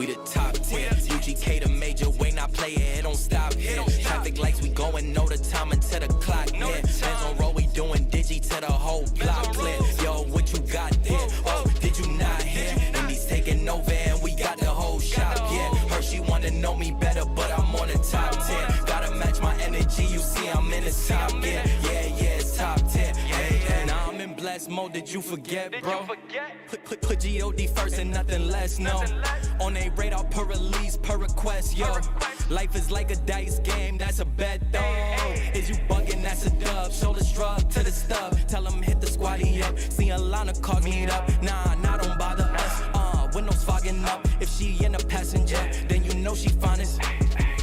We the top 10. UGK the major way, not play it don't stop here. Traffic lights, we going, know the time until the clock hit. Hands on roll, we doing digi to the whole block clear. Yo, what you got there? Oh, did you not hear? Indies taking over and we got the whole shop, yeah. Her, she wanna know me better, but I'm on the top 10. Gotta match my energy, you see I'm in the top, yeah. Yeah, it's top 10. Hey, now I'm in blessed mode, did you forget, bro? Put G.O.D. first and nothing less, no. On a radar per release, per request, yo. Life is like a dice game, that's a bet, though. Is you bugging, that's a dub. Shoulder shrug to the stub. Tell them hit the squatty up. See a line of cars meet up. Nah, don't bother us. Windows fogging up. If she in a passenger, then you know she finest.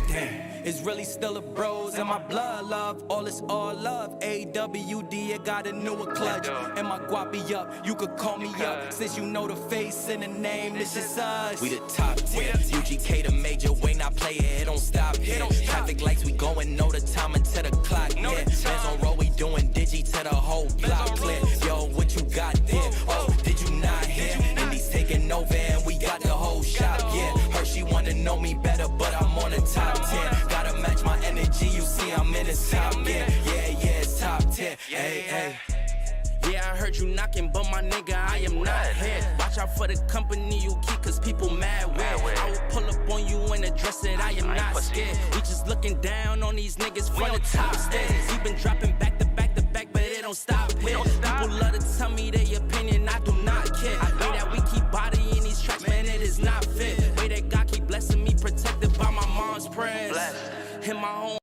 Damn. It's really still a bros and my blood love. All is all love. AWD, I got a newer clutch. And my guapi up, you could call me up. Since you know the face and the name, this is us. We the top 10. UGK the major way, not play it don't stop here. Traffic lights, we going, know the time until the clock hit. Hands on roll, we doing digi to the whole block clear. Yo, what you got there? Oh, did you not hear? Indies taking over and we got the whole shop, yeah. Her, she wanna know me better, but I'm on the top 10. Gotta match my energy, you see I'm in the top, yeah. It's top 10. Hey. Yeah, I heard you knocking, but my nigga, I am not here. Watch out for the company you keep, cause people mad with. I will pull up on you and address it, I am not scared. We just looking down on these niggas from the top stairs. We been dropping back to back to back, but it don't stop here. People love to tell me their opinion, I do not care. Way that we keep bodying these tracks, man, it is not fit. Way that God keep blessing me, protected by my mom's prayers. In my home.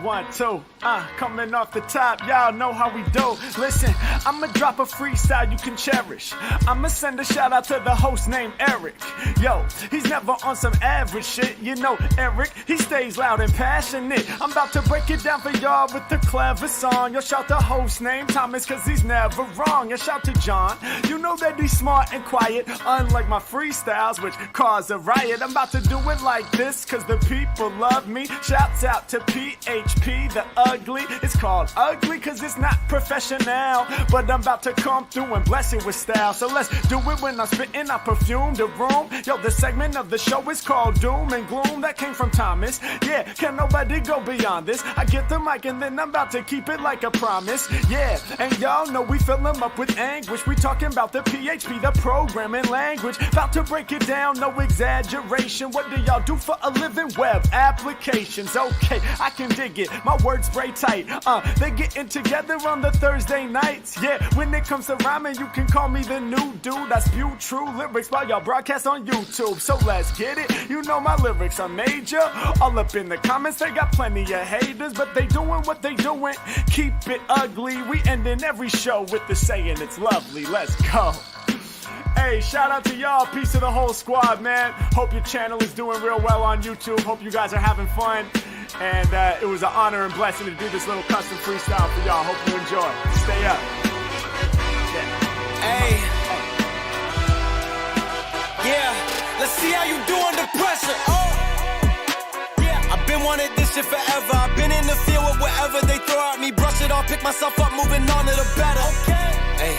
One, two. Coming off the top, y'all know how we do. Listen, I'ma drop a freestyle you can cherish. I'ma send a shout out to the host named Eric. Yo, he's never on some average shit. You know Eric, he stays loud and passionate. I'm about to break it down for y'all with the clever song. Yo, shout the host named Thomas, cause he's never wrong. Yo, shout to John, you know that he's smart and quiet. Unlike my freestyles, which cause a riot. I'm about to do it like this, cause the people love me. Shouts out to PHP, the ugly. It's called ugly cause it's not professional, but I'm about to come through and bless it with style. So let's do it when I'm spitting, I perfume the room. Yo, the segment of the show is called Doom and Gloom. That came from Thomas. Yeah, can nobody go beyond this? I get the mic and then I'm about to keep it like a promise. Yeah, and y'all know we fill them up with anguish. We talking about the PHP, the programming language. About to break it down, no exaggeration. What do y'all do for a living? Web applications. Okay, I can dig it. My words spray tight. They getting together on the Thursday nights. Yeah, when it comes to rhyming, you can call me the new dude. I spew true lyrics while y'all broadcast on YouTube. So let's get it. You know my lyrics are major. All up in the comments, they got plenty of haters, but they doing what they doing. Keep it ugly. We ending every show with the saying it's lovely. Let's go. Hey, shout out to y'all. Peace to the whole squad, man. Hope your channel is doing real well on YouTube. Hope you guys are having fun. And it was an honor and blessing to do this little custom freestyle for y'all. Hope you enjoy. Stay up. Hey. Yeah, let's see how you do under pressure. I've been wanting this shit forever. I've been in the field with whatever they throw at me. Brush it off, pick myself up, moving on to the better. Hey.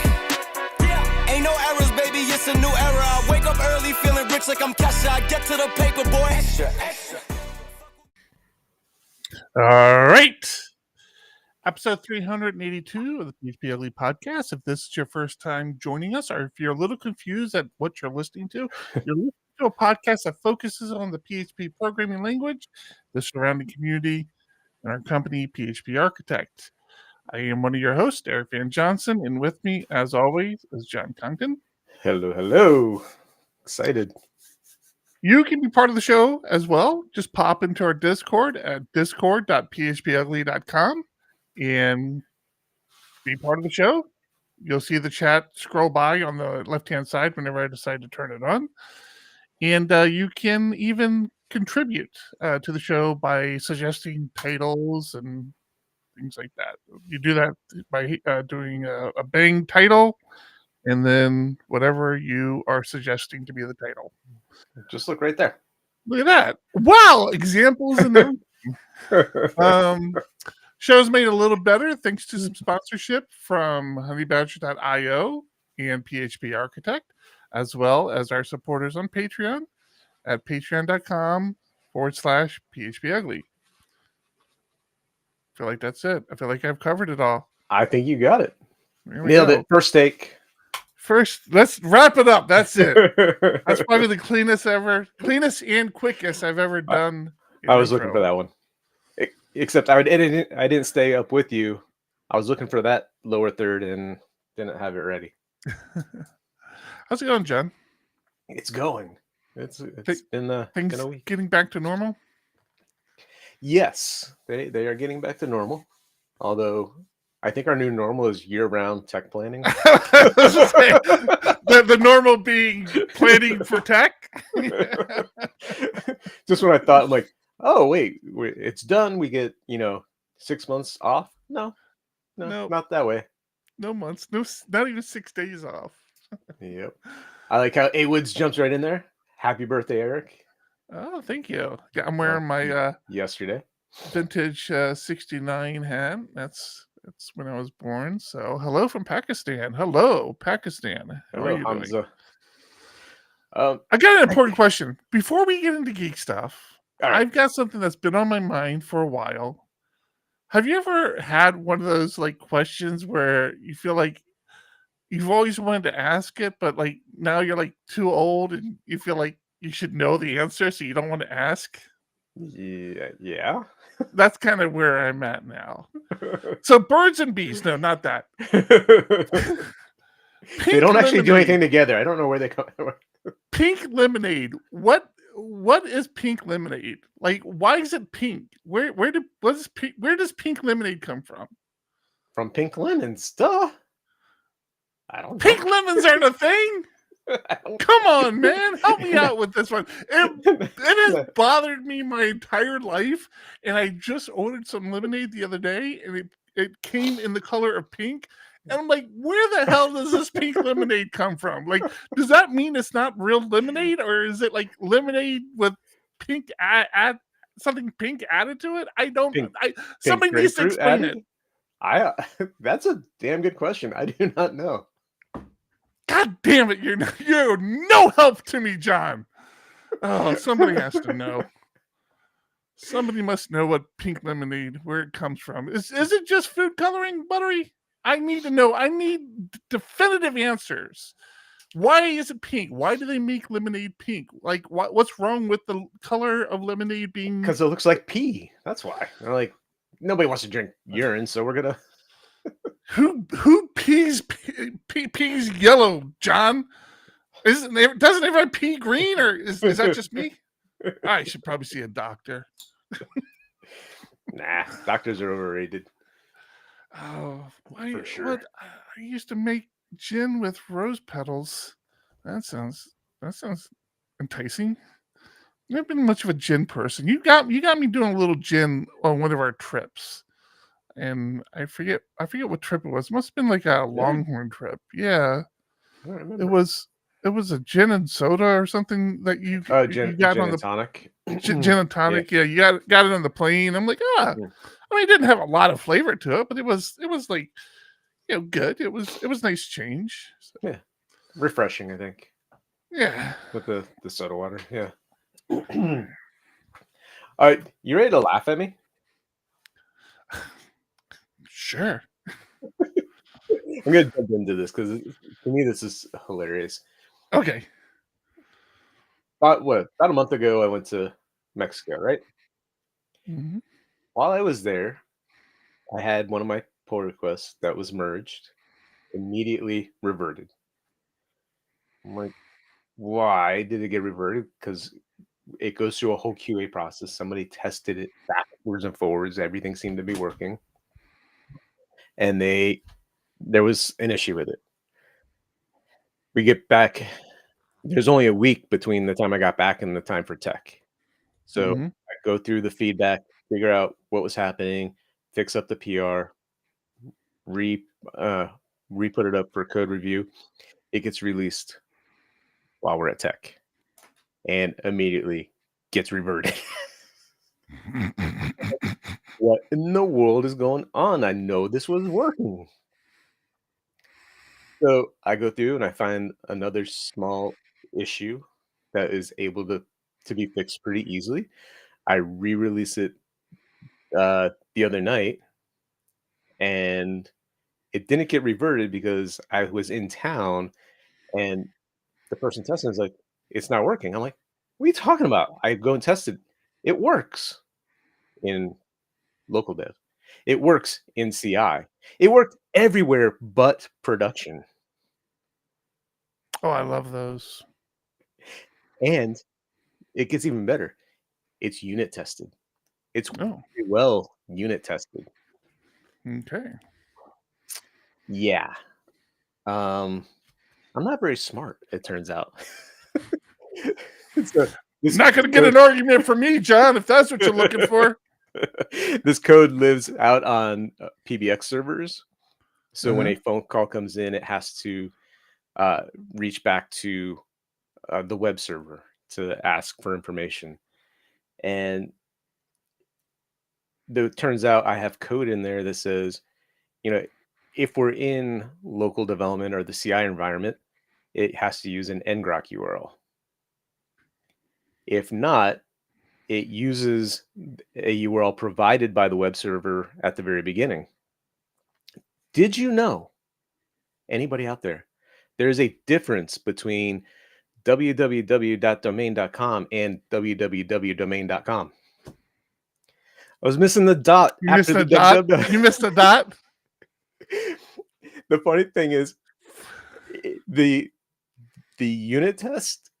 Ain't no errors, baby, it's a new era. I wake up early feeling rich like I'm Kesha. I get to the paper, boy. Extra. All right. Episode 382 of the PHP Ugly Podcast. If this is your first time joining us, or if you're a little confused at what you're listening to, you're listening to a podcast that focuses on the PHP programming language, the surrounding community, and our company, PHP Architect. I am one of your hosts, Eric Van Johnson, and with me, as always, is John Conklin. Hello. Excited. You can be part of the show as well. Just pop into our Discord at discord.phpugly.com and be part of the show. You'll see the chat scroll by on the left-hand side whenever I decide to turn it on. And you can even contribute to the show by suggesting titles and things like that. You do that by doing a bang title and then whatever you are suggesting to be the title. Just look right there. Look at that. Wow. Examples and everything. Show's made a little better thanks to some sponsorship from honeybadger.io and PHP Architect, as well as our supporters on Patreon at patreon.com/PHPugly. I feel like that's it. I feel like I've covered it all. I think you got it. Nailed it. First take. First, let's wrap it up. That's it. That's probably the cleanest and quickest I've ever done. I was looking for that one. Except I didn't stay up with you. I was looking for that lower third and didn't have it ready. How's it going, John? It's going. It's been a week. Getting back to normal? Yes, they are getting back to normal. Although I think our new normal is year-round tech planning. the normal being planning for tech. Just when I thought, I'm like, oh wait, it's done. We get 6 months off. No, not that way. No months. No, not even 6 days off. Yep. I like how A Woods jumps right in there. Happy birthday, Eric. Oh, thank you. Yeah, I'm wearing my yesterday vintage 69 hat. That's when I was born. So hello from Pakistan. Hello, Pakistan. How are you doing? I got an important question. Before we get into geek stuff, right. I've got something that's been on my mind for a while. Have you ever had one of those questions where you feel like you've always wanted to ask it, but now you're too old and you feel like you should know the answer, so you don't want to ask? Yeah. That's kind of where I'm at now. So birds and bees. No, not that. They don't actually do anything together. I don't know where they come. Pink lemonade. What is pink lemonade? Why is it pink? Where does pink lemonade come from? From pink lemons, duh. I don't know. Pink lemons aren't a thing. Come on, man. Help me out with this one. It has bothered me my entire life, and I just ordered some lemonade the other day, and it came in the color of pink. And I'm like, where the hell does this pink lemonade come from? Does that mean it's not real lemonade, or is it lemonade with pink something pink added to it? I don't. Somebody needs to explain it. That's a damn good question. I do not know. God damn it! You're no help to me, John. Oh, somebody has to know. Somebody must know what pink lemonade, where it comes from. Is it just food coloring, Buttery? I need to know. I need definitive answers. Why is it pink? Why do they make lemonade pink? What's wrong with the color of lemonade being? Because it looks like pee. That's why. They're nobody wants to drink urine, so we're gonna. Who pees yellow, John? Doesn't everyone pee green, or is that just me? I should probably see a doctor. Nah, doctors are overrated. Oh, for sure. What? I used to make gin with rose petals. That sounds enticing. Never been much of a gin person. You got me doing a little gin on one of our trips. And I forget what trip it was. It must have been a Longhorn trip. Yeah. I don't remember. It was a gin and soda or something that you got on the tonic. Gin and tonic. Yeah, you got it on the plane. I'm like, I mean, it didn't have a lot of flavor to it, but it was good. It was nice change. So. Yeah. Refreshing, I think. Yeah. With the soda water. Yeah. All right, you ready to laugh at me? Sure. I'm gonna jump into this because to me this is hilarious. Okay. About a month ago, I went to Mexico, right? Mm-hmm. While I was there, I had one of my pull requests that was merged, immediately reverted. I'm like, why did it get reverted? Because it goes through a whole QA process. Somebody tested it backwards and forwards. Everything seemed to be working. And there was an issue with it. We get back. There's only a week between the time I got back and the time for tech. So I go through the feedback, figure out what was happening, fix up the PR, re-put it up for code review. It gets released while we're at tech and immediately gets reverted. What in the world is going on? I know this was working. So I go through and I find another small issue that is able to be fixed pretty easily. I re-release it the other night, and it didn't get reverted because I was in town, and the person testing is like, "It's not working." I'm like, "What are you talking about?" I go and test it. It works in local dev. It works in CI. It worked everywhere but production. Oh, I love those. And it gets even better. It's unit tested. It's Oh, very well unit tested. okay. Yeah. Um, I'm not very smart, it turns out. So You're not going to get an argument from me, John, if that's what you're looking for. this code lives out on PBX servers. So when Uh-huh. a phone call comes in, it has to reach back to the web server to ask for information. And it turns out I have code in there that says, you know, if we're in local development or the CI environment, it has to use an ngrok URL. If not, it uses a URL provided by the web server at the very beginning. Did you know, anybody out there, there's a difference between www.domain.com and www.domain.com? I was missing the dot You after missed the a dot. www. You missed a dot. The funny thing is, the unit test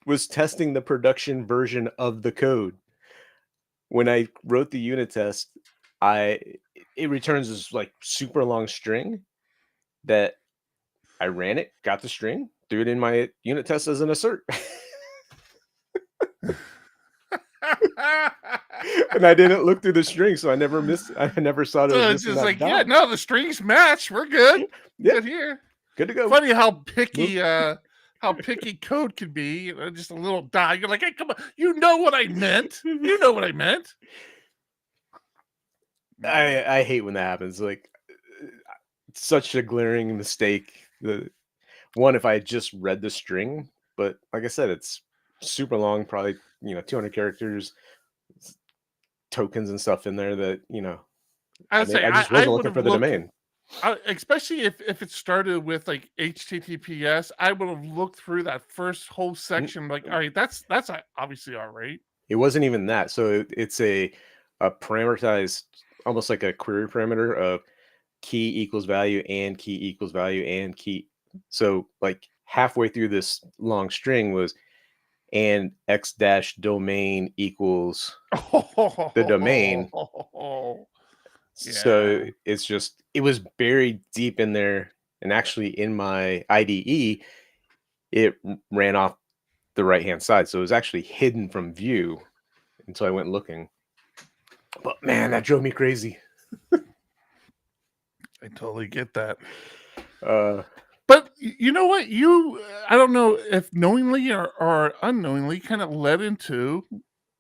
was testing the production version of the code. When I wrote the unit test, it returns this like super long string that I ran it, got the string, threw it in my unit test as an assert. And I didn't look through the string, so I never saw that it So was it's missing just that like, dot. yeah, no, the strings match. We're good. Yeah. Good here. Good to go. Funny how picky code can be. You know, just a little dot. You're like, hey, come on. You know what I meant. You know what I meant. I hate when that happens. Like, it's such a glaring mistake. If I had just read the string, but like I said, it's super long, probably 200 characters, tokens and stuff in there that I'd say I just I wasn't would looking have for the looked, domain. especially if it started with like HTTPS. I would have looked through that first whole section. Like, all right, that's obviously all right. It wasn't even that. So it's a parameterized, almost like a query parameter of key equals value and key equals value and key. So like halfway through this long string was and x dash domain equals the domain. So it was buried deep in there, and actually in my IDE, it ran off the right hand side, so it was actually hidden from view until I went looking. But man, that drove me crazy. I totally get that. But you know what? I don't know if knowingly or unknowingly kind of led into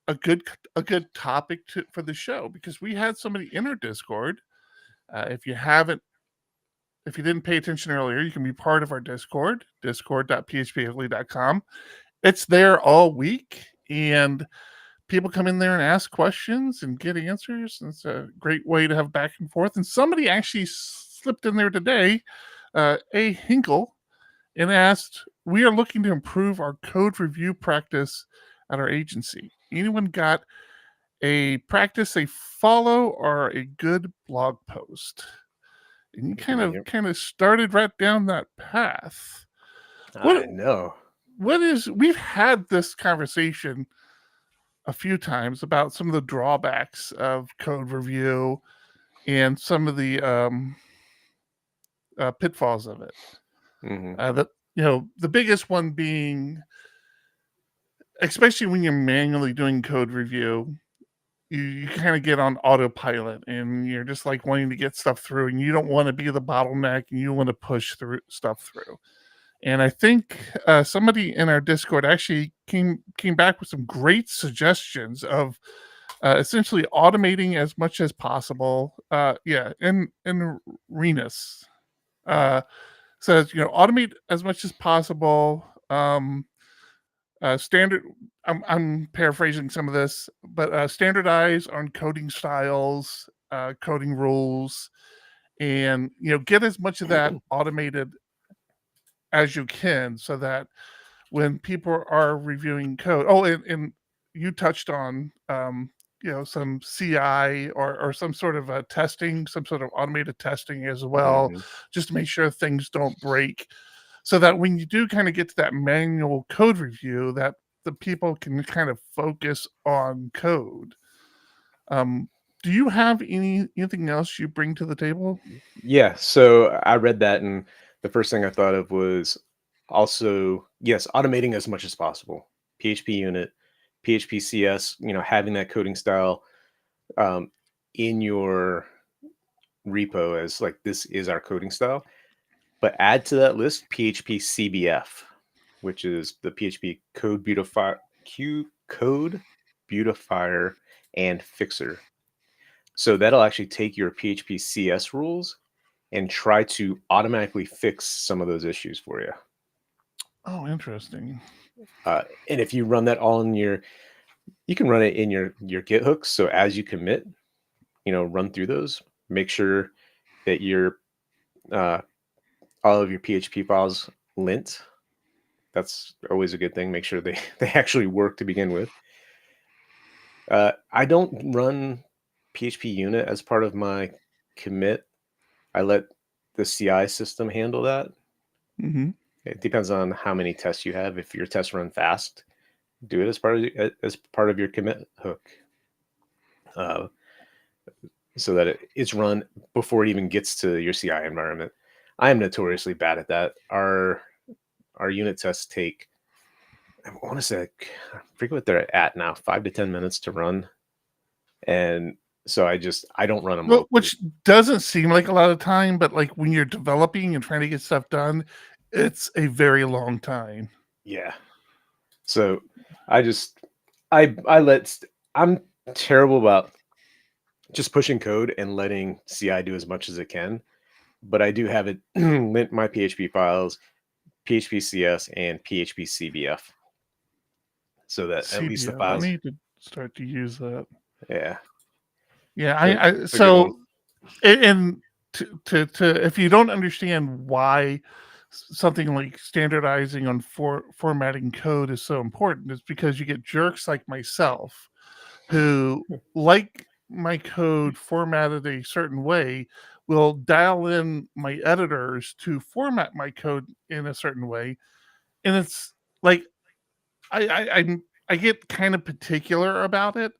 a good topic for the show, because we had somebody in our Discord. If you didn't pay attention earlier, you can be part of our Discord, discord.phpugly.com. It's there all week, and people come in there and ask questions and get answers. And it's a great way to have back and forth. And somebody actually slipped in there today, A. Hinkle, and asked, we are looking to improve our code review practice at our agency. Anyone got a practice they follow or a good blog post? And you kind of started right down that path. I know. We've had this conversation a few times about some of the drawbacks of code review and some of the pitfalls of it. The biggest one being, especially when you're manually doing code review, you kind of get on autopilot and you're just like wanting to get stuff through, and you don't want to be the bottleneck, and you want to push stuff through. And I think somebody in our Discord actually came back with some great suggestions of essentially automating as much as possible. And Renus says, automate as much as possible. Standard. I'm paraphrasing some of this, but standardize on coding styles, coding rules, and get as much of that automated as you can, so that when people are reviewing code. Oh, and you touched on some CI or some sort of testing, some sort of automated testing as well, just to make sure things don't break, so that when you do kind of get to that manual code review, that the people can kind of focus on code. Do you have anything else you bring to the table? Yeah, so I read that, and the first thing I thought of was also, yes, automating as much as possible. PHP unit, PHP CS, having that coding style in your repo as like, this is our coding style. But add to that list PHP CBF, which is the PHP Code Beautifier and Fixer. So that'll actually take your PHP CS rules and try to automatically fix some of those issues for you. Oh, interesting. And if you run that all in you can run it in your Git hooks. So as you commit, run through those, make sure that your all of your PHP files lint. That's always a good thing. Make sure they actually work to begin with. I don't run PHP unit as part of my commit. I let the CI system handle that. It depends on how many tests you have. If your tests run fast, do it as part of your commit hook, so that it's run before it even gets to your CI environment. I am notoriously bad at that. Our unit tests take, I want to say, I forget what they're at now, 5 to 10 minutes to run, and so I don't run them. Well, which doesn't seem like a lot of time, but like when you're developing and trying to get stuff done, it's a very long time. Yeah. So I'm terrible about just pushing code and letting CI do as much as it can, but I do have it lint my PHP files, PHP CS, and PHP CBF, so that CBF, at least the files. I need to start to use that. Yeah. Yeah, so and to if you don't understand why something like standardizing on formatting code is so important, it's because you get jerks like myself who like my code formatted a certain way, will dial in my editors to format my code in a certain way, and it's like I get kind of particular about it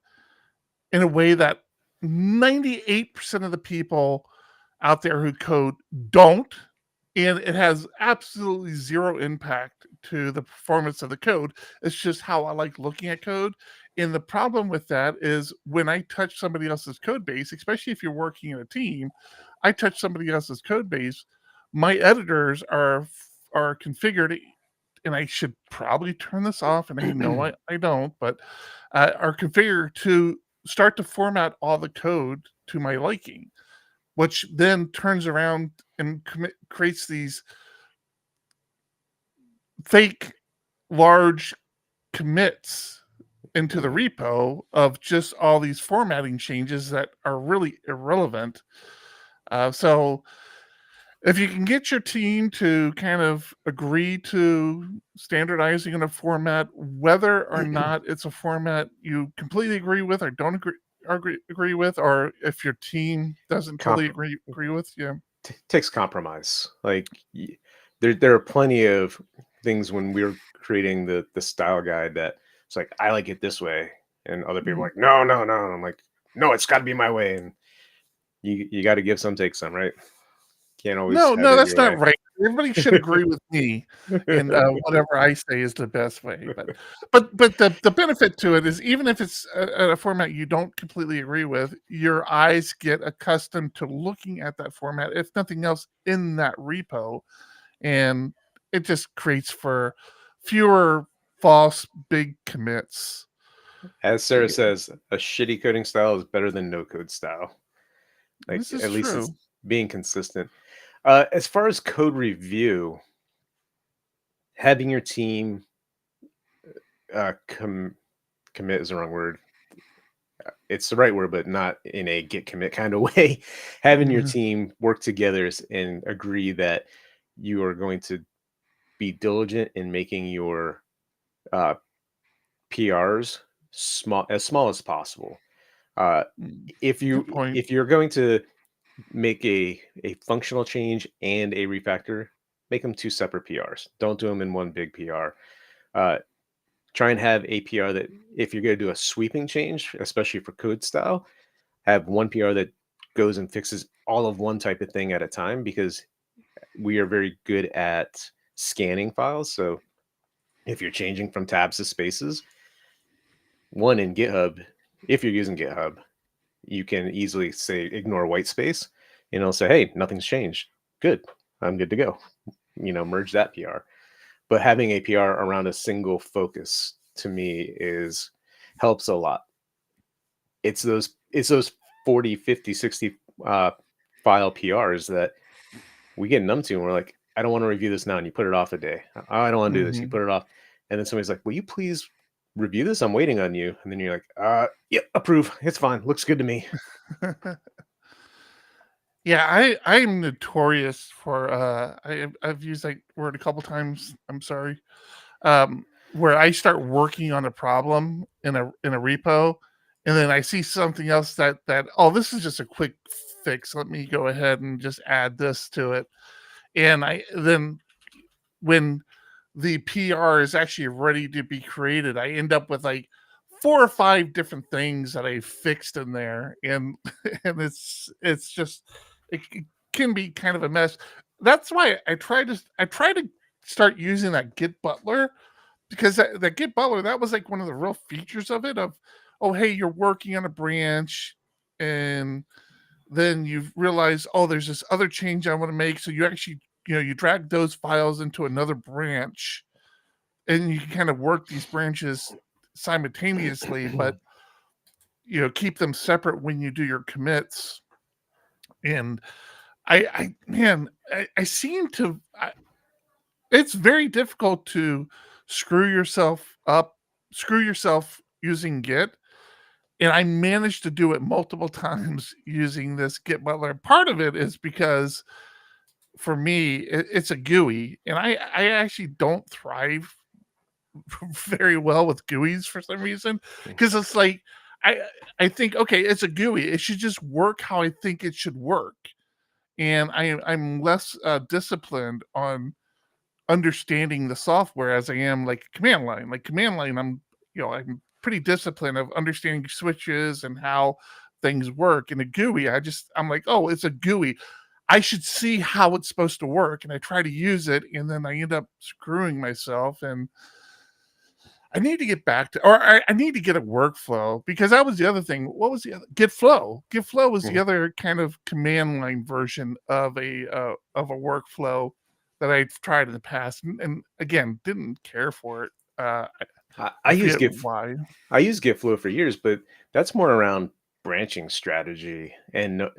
in a way that 98% of the people out there who code don't, and it has absolutely zero impact to the performance of the code. It's just how I like looking at code. And the problem with that is when I touch somebody else's code base, especially if you're working in a team, I touch somebody else's code base, my editors are configured, and I should probably turn this off, and I know I don't, but are configured to start to format all the code to my liking, which then turns around and creates these fake large commits into the repo of just all these formatting changes that are really irrelevant. So if you can get your team to kind of agree to standardizing in a format, whether or not it's a format you completely agree with or don't agree with, or if your team doesn't totally agree with, takes compromise. Like there are plenty of things when we're creating the style guide that it's like, I like it this way, and other people are like, no. I'm like, no, it's got to be my way, and you got to give some, take some, right? Can't always. No, that's not right. Everybody should agree with me, and whatever I say is the best way. But the benefit to it is, even if it's a format you don't completely agree with, your eyes get accustomed to looking at that format, if nothing else, in that repo, and it just creates for fewer false big commits. As Sarah says, a shitty coding style is better than no code style. Like, This is at least it's true. being consistent. As far as code review, having your team commit is the wrong word. It's the right word, but not in a git commit kind of way. Having your Mhm. team work together and agree that you are going to be diligent in making your uh, PRs small as possible. Uh, Mm, if good point. you're going to make a functional change and a refactor, make them two separate PRs. Don't do them in one big PR. Uh, Try and have a PR that if you're going to do a sweeping change, especially for code style, have one PR that goes and fixes all of one type of thing at a time, because we are very good at scanning files. So if you're changing from tabs to spaces, one in GitHub, if you're using GitHub, you can easily say ignore white space and it'll say, hey, nothing's changed. Good. I'm good to go. Merge that PR. But having a PR around a single focus to me is helps a lot. It's those 40, 50, 60 file PRs that we get numb to, and we're like, I don't want to review this now, and you put it off a day. I don't want to do this. You Mhm. put it off, and then somebody's like, will you please review this? I'm waiting on you. And then you're like, yep, approve. It's fine. Looks good to me. Yeah, I'm notorious for I've used that word a couple times. I'm sorry. Where I start working on a problem in a repo, and then I see something else that oh, this is just a quick fix. Let me go ahead and just add this to it. And I then when the PR is actually ready to be created, I end up with like 4 or 5 different things that I fixed in there, and and it's just it can be kind of a mess. That's why I try to start using that GitButler, because that GitButler, that was like one of the real features of it. Of oh, hey, you're working on a branch, and then you realize, oh, there's this other change I want to make. So you actually, you drag those files into another branch, and you can kind of work these branches simultaneously, but keep them separate when you do your commits. And I seem to. It's very difficult to screw yourself up, screw yourself using Git. And I managed to do it multiple times using this Git Butler. Part of it is because for me, it's a GUI, and I actually don't thrive very well with GUIs for some reason, because it's like I I think, okay, it's a GUI, it should just work how I think it should work, and I'm less disciplined on understanding the software as I am like command line. Like command line, I'm pretty disciplined of understanding switches and how things work. In a GUI, I'm like, oh, it's a GUI. I should see how it's supposed to work, and I try to use it, and then I end up screwing myself. And I need to get back to, or I need to get a workflow, because that was the other thing. What was the other? GitFlow. GitFlow was the Mhm. other kind of command line version of a workflow that I've tried in the past, and again, didn't care for it. I I use forget Git. why. I use GitFlow for years, but that's more around branching strategy Yeah,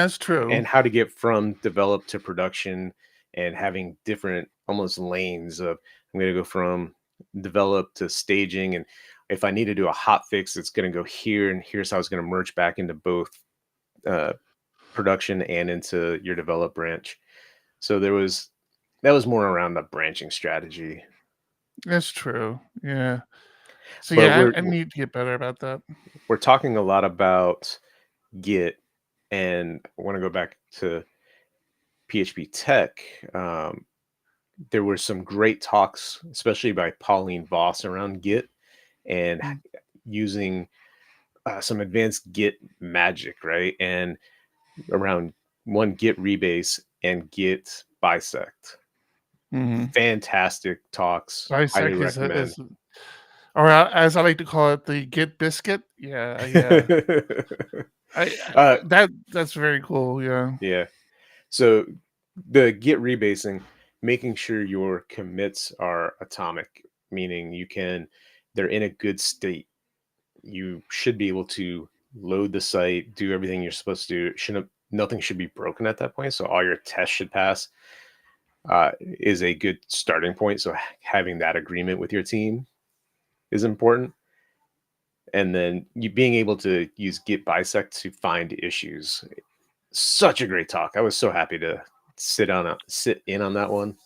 it's true. and how to get from develop to production, and having different almost lanes of, I'm going to go from develop to staging, and if I need to do a hot fix, it's going to go here, and here's how it's going to merge back into both uh, production and into your develop branch. So that was more around the branching strategy. It's true. Yeah. So But yeah, I need to get better about that. we're talking a lot about Git, and I want to go back to PHP Tech. There were some great talks, especially by Pauline Voss, around Git and Mm. using some advanced Git magic, right? And around one Git rebase and Git bisect. Mhm. Fantastic talks. Highly Bisect recommend. is, or as I like to call it, the Git biscuit. Yeah, yeah. That's very cool. Yeah. Yeah. So the Git rebasing, making sure your commits are atomic, meaning they're in a good state. you should be able to load the site, do everything you're supposed to do. Nothing should be broken at that point. So all your tests should pass. Is a good starting point. So having that agreement with your team is important. And then you being able to use Git bisect to find issues. Such a great talk. I was so happy to sit in on that one.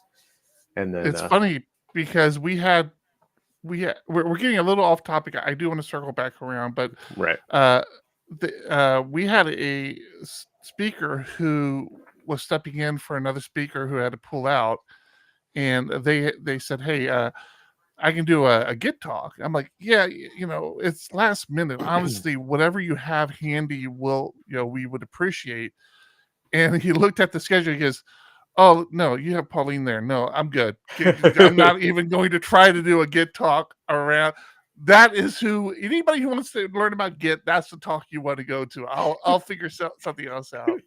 And then it's funny because we're getting a little off topic. I do want to circle back around, but right. We had a speaker who was stepping in for another speaker who had to pull out, and they said, "Hey, I can do a Git talk." I'm like, "Yeah, it's last minute. Honestly, whatever you have handy we would appreciate." And he looked at the schedule. He goes, "Oh no, you have Pauline there. No, I'm good. I'm not even going to try to do a Git talk around." That is anybody who wants to learn about Git, that's the talk you want to go to. I'll figure something else out.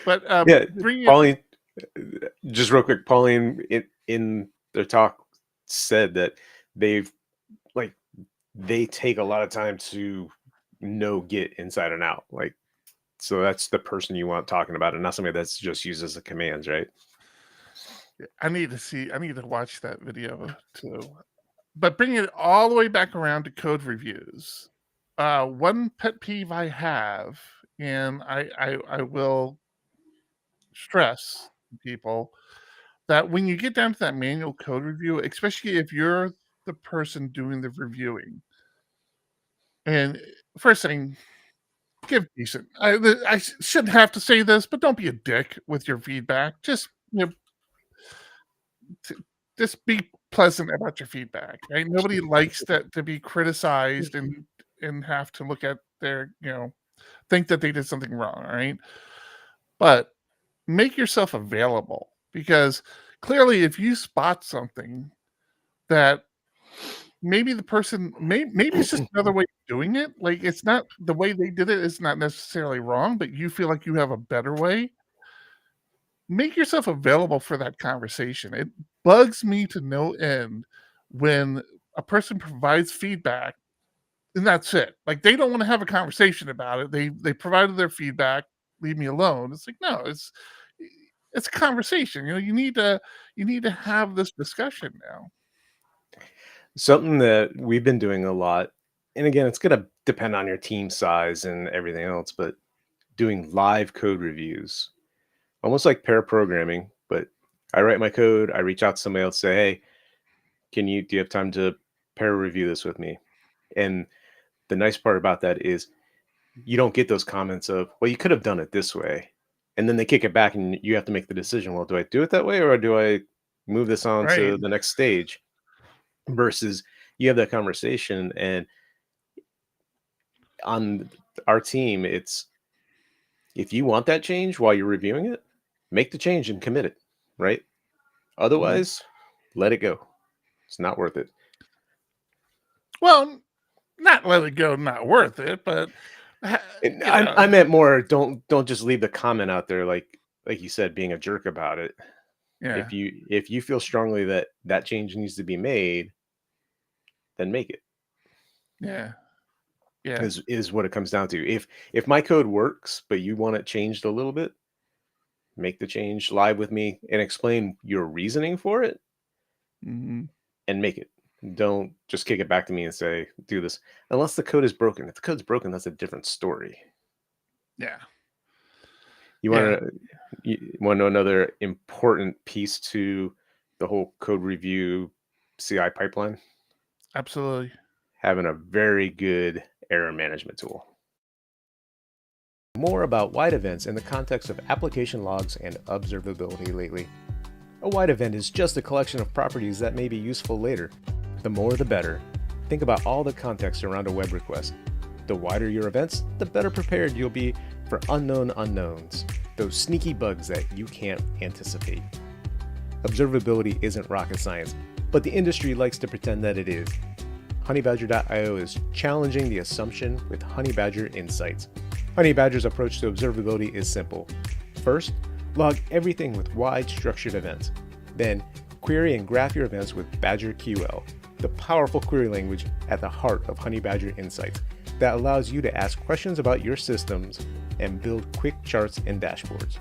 But Pauline, just real quick, Pauline in their talk said that they take a lot of time to know Git inside and out. So that's the person you want talking about, and not somebody that's just uses the commands, right? I need to watch that video too. But bringing it all the way back around to code reviews, one pet peeve I have, and I will stress to people that when you get down to that manual code review, especially if you're the person doing the reviewing, and first thing, give decent. I shouldn't have to say this, but don't be a dick with your feedback. Just just be pleasant about your feedback, right? Nobody likes that to be criticized and have to look at their, think that they did something wrong, right? But make yourself available, because clearly if you spot something that maybe the person maybe it's just another way of doing it, like it's not the way they did it is not necessarily wrong, but you feel like you have a better way, make yourself available for that conversation. It bugs me to no end when a person provides feedback and that's it. Like they don't want to have a conversation about it. They provided their feedback, leave me alone. It's like, no, it's a conversation. You need to have this discussion now. Something that we've been doing a lot, and again, it's going to depend on your team size and everything else, but doing live code reviews, almost like pair programming, but I write my code, I reach out to somebody else, say, "Hey, do you have time to pair review this with me?" And the nice part about that is you don't get those comments of, "Well, you could have done it this way." And then they kick it back and you have to make the decision. Well, do I do it that way or do I move this on to the next stage? Versus you have that conversation, and on our team, it's if you want that change while you're reviewing it, make the change and commit it, right? Otherwise, let it go. It's not worth it. Well, not let it go, not worth it, but I meant more. Don't just leave the comment out there, like you said, being a jerk about it. Yeah. If you feel strongly that change needs to be made, then make it. Yeah. Is what it comes down to. If my code works, but you want it changed a little bit, make the change live with me and explain your reasoning for it, and make it. Don't just kick it back to me and say, "Do this," unless the code is broken. If the code's broken, that's a different story. Yeah. You want to know another important piece to the whole code review CI pipeline? Absolutely. Having a very good error management tool. More about white events in the context of application logs and observability lately. A white event is just a collection of properties that may be useful later. The more the better. Think about all the context around a web request. The wider your events, the better prepared you'll be for unknown unknowns, those sneaky bugs that you can't anticipate. Observability isn't rocket science, but the industry likes to pretend that it is. Honeybadger.io is challenging the assumption with Honeybadger Insights. Honeybadger's approach to observability is simple. First, log everything with wide structured events. Then, query and graph your events with BadgerQL. the powerful query language at the heart of Honeybadger Insights that allows you to ask questions about your systems and build quick charts and dashboards.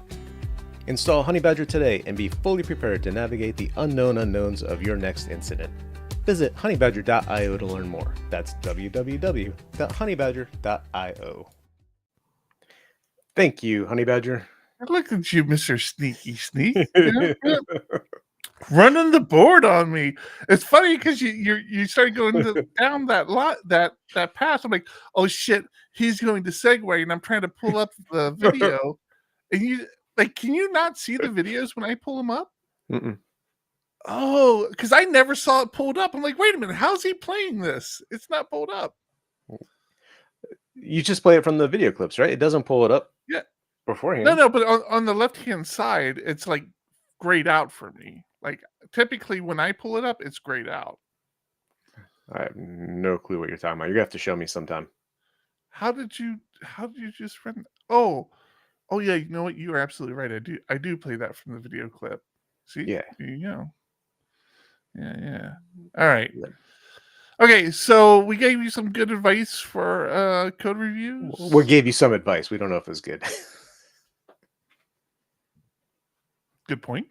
Install Honeybadger today and be fully prepared to navigate the unknown unknowns of your next incident. Visit honeybadger.io to learn more. That's www.honeybadger.io. Thank you, Honeybadger. Look at you, Mr. Sneaky Sneak. Running the board on me. It's funny because you started going down that path. I'm like, oh shit, he's going to segue, and I'm trying to pull up the video. And you like, can you not see the videos when I pull them up? Mm-mm. Oh, because I never saw it pulled up. I'm like, wait a minute, how's he playing this? It's not pulled up. You just play it from the video clips, right? It doesn't pull it up. Yeah. Beforehand. No, but on the left-hand side, it's like grayed out for me. Like typically when I pull it up, it's grayed out. I have no clue what you're talking about. You're gonna have to show me sometime. How did you just run? Oh yeah, you know what? You are absolutely right. I do play that from the video clip. See? Yeah. There you go. Yeah. All right. Okay, so we gave you some good advice for code reviews. We gave you some advice. We don't know if it's good. Good point.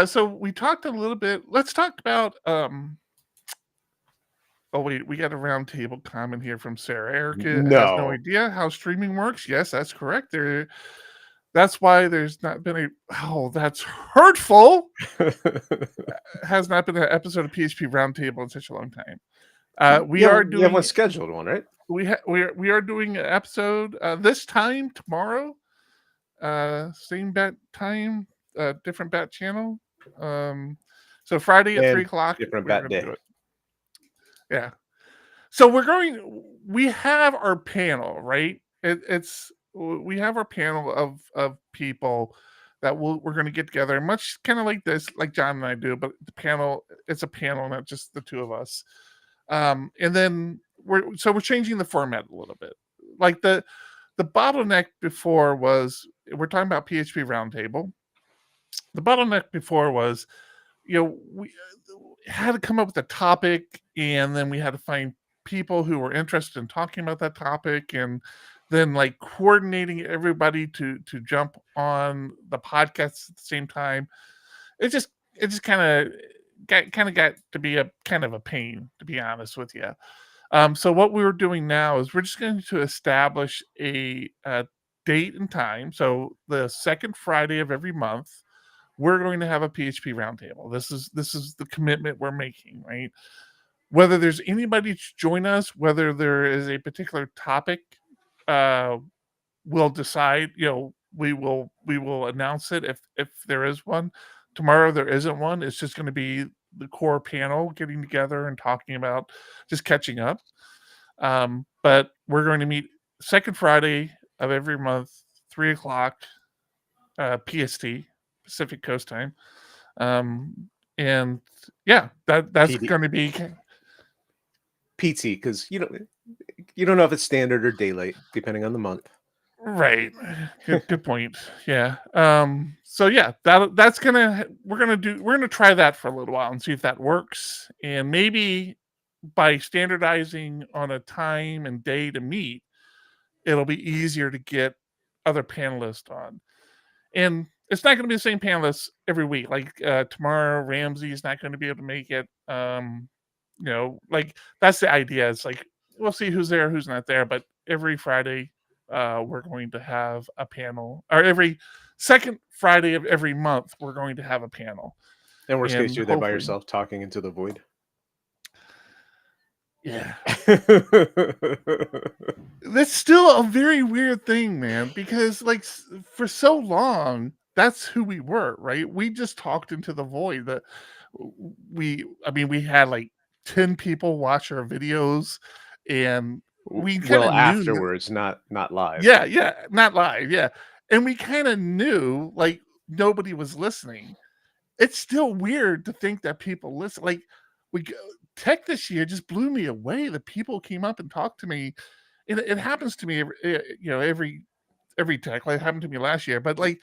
So we talked a little bit. Let's talk about oh wait, we got a roundtable comment here from Sarah. Erica has no idea how streaming works. Yes, that's correct. That's why there's not been that's hurtful. Has not been an episode of PHP Roundtable in such a long time. We are doing. You have one scheduled one, right? We are doing an episode this time tomorrow. Same bat time, different bat channel. So Friday at 3:00. Different bat day. Yeah. So we have our panel, right? We have our panel of people that we're going to get together, much kind of like this, like John and I do, but it's a panel, not just the two of us. And then we're changing the format a little bit. Like the bottleneck before was, we're talking about PHP Roundtable. The bottleneck before was, we had to come up with a topic, and then we had to find people who were interested in talking about that topic, and then like coordinating everybody to jump on the podcast at the same time. It just kind of got to be a kind of a pain, to be honest with you. So what we're doing now is we're just going to establish a date and time. So the second Friday of every month, we're going to have a PHP Roundtable. This is the commitment we're making, right? Whether there's anybody to join us, whether there is a particular topic, we'll decide. We will announce it if there is one. Tomorrow there isn't one. It's just going to be the core panel getting together and talking about just catching up. But we're going to meet second Friday of every month, 3:00 PST, Pacific Coast Time. And yeah, that's going to be PT, because you don't know if it's standard or daylight depending on the month. Right. Good point. Yeah. So yeah, we're gonna try that for a little while and see if that works. And maybe by standardizing on a time and day to meet, it'll be easier to get other panelists on. And it's not going to be the same panelists every week. Like tomorrow, Ramsey is not going to be able to make it. Like that's the idea. It's like we'll see who's there, who's not there. But every Friday, we're going to have a panel, or every second Friday of every month, we're going to have a panel. And worst case, you're there by yourself talking into the void. Yeah. That's still a very weird thing, man, because like for so long, that's who we were, right? We just talked into the void. That we had like 10 people watch our videos, and we kind of afterwards, not live. Yeah, not live. Yeah. And we kind of knew like nobody was listening. It's still weird to think that people listen. Like tech this year just blew me away. The people came up and talked to me. It happens to me every tech. Like it happened to me last year, but like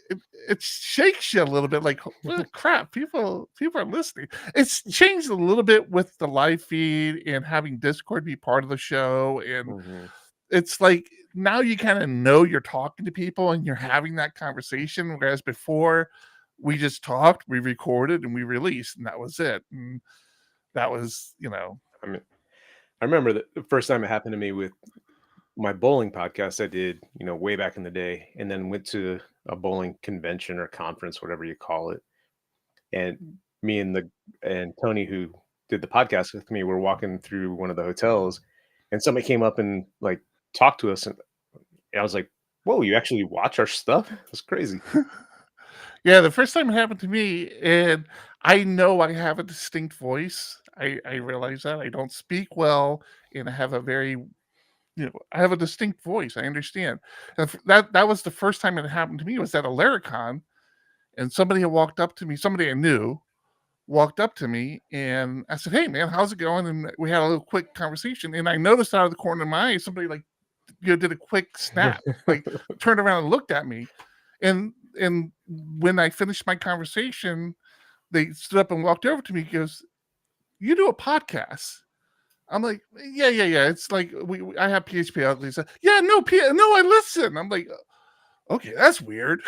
it shakes you a little bit. Like, well, crap, people are listening. It's changed a little bit with the live feed and having Discord be part of the show, and it's like now you kind of know you're talking to people and you're having that conversation, whereas before we just talked, we recorded, and we released, and that was it. And that was, I mean, I remember the first time it happened to me with my bowling podcast I did, way back in the day, and then went to a bowling convention or conference, whatever you call it. And me and Tony, who did the podcast with me, were walking through one of the hotels, and somebody came up and like talked to us, and I was like, "Whoa, you actually watch our stuff?" It's crazy. Yeah, the first time it happened to me, and I know I have a distinct voice. I realize that I don't speak well, and I have a very, I have a distinct voice. I understand. And that was the first time it happened to me. Was at a Laracon, and somebody had walked up to me. Somebody I knew walked up to me, and I said, "Hey, man, how's it going?" And we had a little quick conversation. And I noticed out of the corner of my eye, somebody like, did a quick snap, like turned around and looked at me. And when I finished my conversation, they stood up and walked over to me. He goes, "You do a podcast?" I'm like, yeah. It's like I have PHP Ugly. So, yeah, no, I listen. I'm like, okay, that's weird.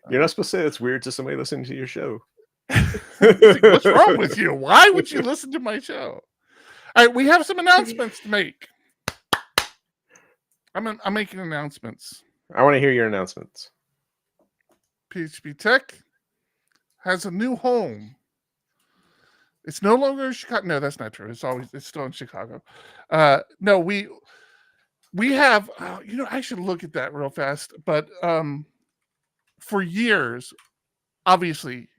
You're not supposed to say it's weird to somebody listening to your show. Like, what's wrong with you? Why would you listen to my show? All right, we have some announcements to make. I'm making announcements. I want to hear your announcements. PHP Tech has a new home. It's no longer in Chicago. No, that's not true. It's still in Chicago. No, we have. I should look at that real fast. But for years, obviously,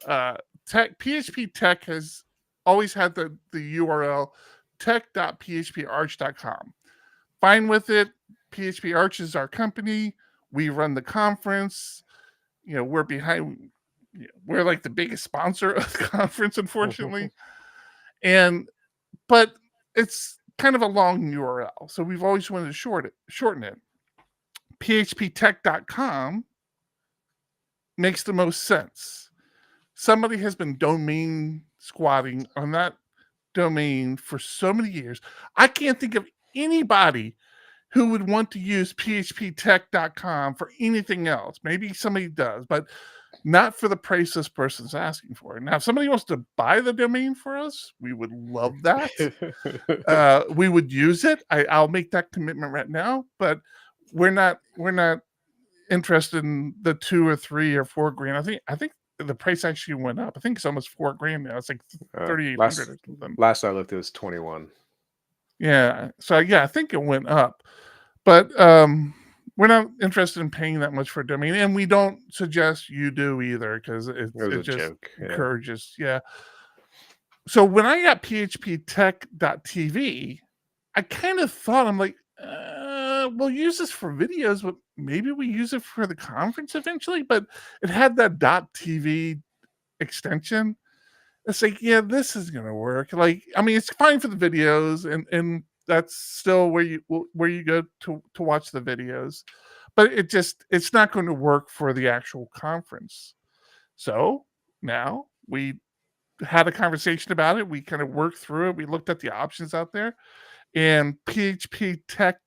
PHP Tech has always had the URL tech.phparch.com. Fine with it. PHP Arch is our company. We run the conference. We're behind. We're like the biggest sponsor of the conference, unfortunately. But it's kind of a long URL. So we've always wanted to shorten it. phptech.com makes the most sense. Somebody has been domain squatting on that domain for so many years. I can't think of anybody who would want to use phptech.com for anything else. Maybe somebody does, but not for the price this person's asking for. Now, if somebody wants to buy the domain for us, we would love that. We would use it. I'll make that commitment right now, but we're not interested in the $2 or $3 or $4 grand. I think the price actually went up. I think it's almost $4 grand now. It's like 3,800 or something. Last I looked, it was 21. Yeah. So I think it went up, but we're not interested in paying that much for a domain, and we don't suggest you do either, because it just joke. Encourages. Yeah. So when I got phptech.tv, I kind of thought, I'm like, we'll use this for videos, but maybe we use it for the conference eventually. But it had that .tv extension. It's like, yeah, this is gonna work. Like, I mean, it's fine for the videos, and that's still where you go to watch the videos, but it's not going to work for the actual conference. So now we had a conversation about it. We kind of worked through it. We looked at the options out there, and phptech.io.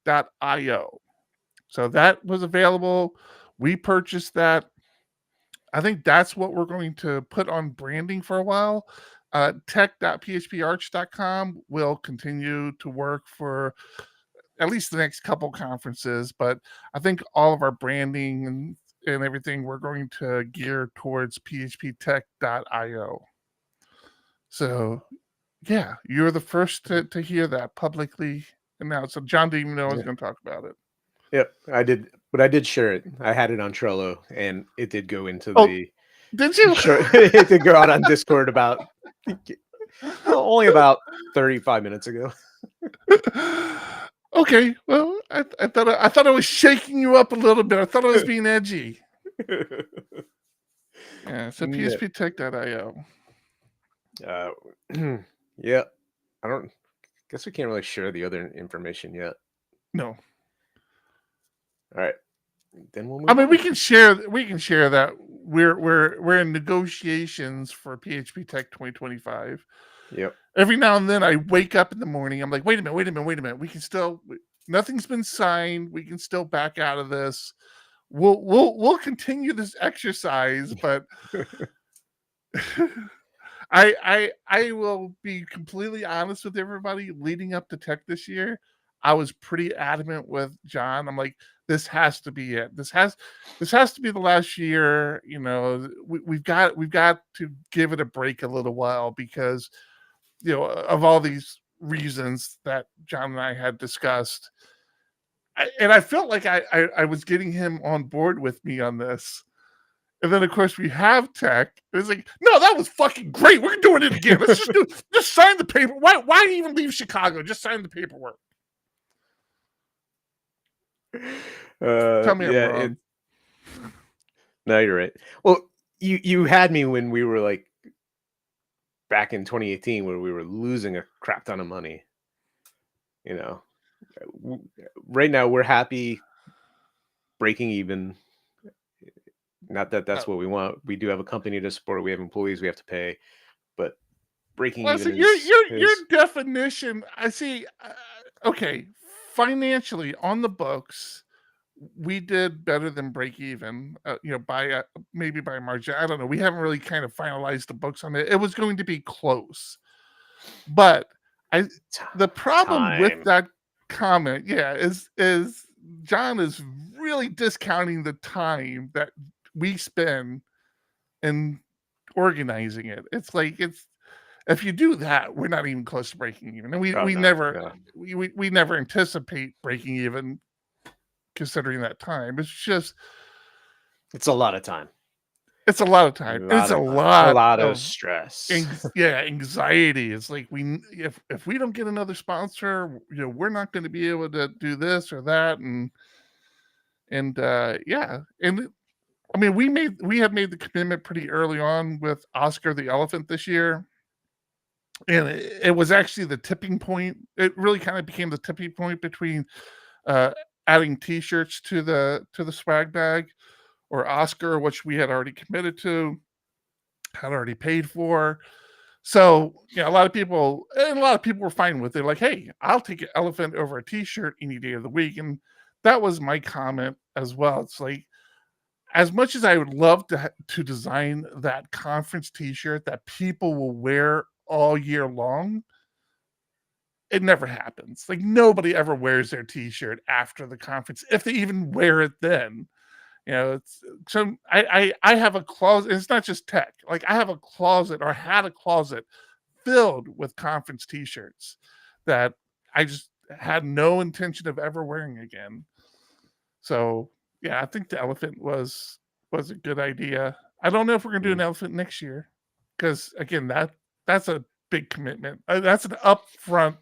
So that was available. We purchased that. I think that's what we're going to put on branding for a while. Tech.phparch.com will continue to work for at least the next couple conferences, but I think all of our branding and everything, we're going to gear towards phptech.io. So, yeah, you're the first to hear that publicly announced. So John didn't even know I was going to talk about it. Yep, I did, but I did share it. I had it on Trello, and it did go into the. Did you? It did go out on Discord only about 35 minutes ago. Okay, well, I thought I was shaking you up a little bit. I thought I was being edgy. Yeah, so phptech.io. Yeah, I guess we can't really share the other information yet. No. then we'll move I mean, on. we can share that we're in negotiations for PHP Tech 2025. Yep. Every now and then I wake up in the morning, I'm like, wait a minute. We can still, nothing's been signed. We can still back out of this. We'll continue this exercise, but I will be completely honest with everybody. Leading up to Tech this year, I was pretty adamant with John. I'm like, this has to be it. This has to be the last year. You know, we've got to give it a break a little while because, you know, of all these reasons that John and I had discussed. And I felt like I was getting him on board with me on this. And then, of course, we have Tech. It's like, no, that was fucking great. We're doing it again. Let's just sign the paper. Why even leave Chicago? Just sign the paperwork. Tell me I'm wrong. No, you're right. Well, you had me when we were like back in 2018 where we were losing a crap ton of money. You know, right now we're happy breaking even. Not that that's what we want. We do have a company to support. We have employees we have to pay, but breaking even your definition. I see. Okay, financially on the books, we did better than break even. You know, by maybe by a margin. I don't know. We haven't really kind of finalized the books on it. It was going to be close, but the problem with that comment, yeah, is John is really discounting the time that we spend in organizing it. It's like, if you do that, we're not even close to breaking even, and we never anticipate breaking even considering that time. It's a lot of time. It's a lot of time. It's a lot of stress. Anxiety. It's like, if we don't get another sponsor, you know, we're not going to be able to do this or that, and yeah. And I mean, we have made the commitment pretty early on with Oscar the Elephant this year, and it was actually the tipping point. It really kind of became the tipping point between adding T-shirts to the swag bag, or Oscar, which we had already committed to, had already paid for. So, yeah, a lot of people were fine with it. Like, hey, I'll take an elephant over a T-shirt any day of the week, and that was my comment as well. It's like, as much as I would love to design that conference T-shirt that people will wear all year long, it never happens. Like, nobody ever wears their T-shirt after the conference, if they even wear it then. You know, it's so I have a closet. It's not just Tech. Like, I have a closet, or had a closet, filled with conference T-shirts that I just had no intention of ever wearing again. So yeah, I think the elephant was a good idea. I don't know if we're gonna do an elephant next year, because again, that's a big commitment. That's an upfront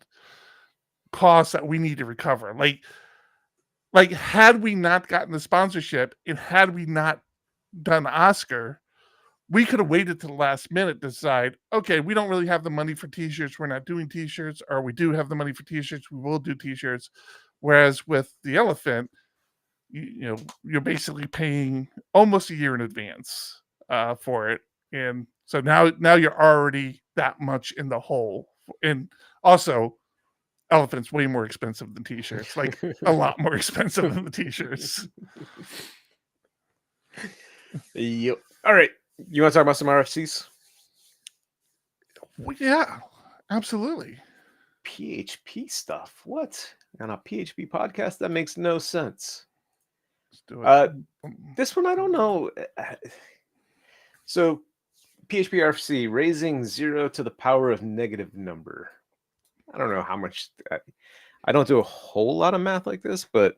cost that we need to recover. Like, had we not gotten the sponsorship, and had we not done Oscar, we could have waited to the last minute to decide, okay, we don't really have the money for T-shirts, we're not doing T-shirts, or we do have the money for T-shirts, we will do T-shirts. Whereas with the elephant, you know, you're basically paying almost a year in advance for it, and so now you're already that much in the hole. And also, elephant's way more expensive than T-shirts, like a lot more expensive than the T-shirts. Yep. All right, you want to talk about some RFCs? Well, yeah, absolutely. PHP stuff. What? On a PHP podcast? That makes no sense. Let's do it. This one, I don't know. So, PHP RFC, raising 0 to the power of negative number. I don't know how much. I don't do a whole lot of math like this, but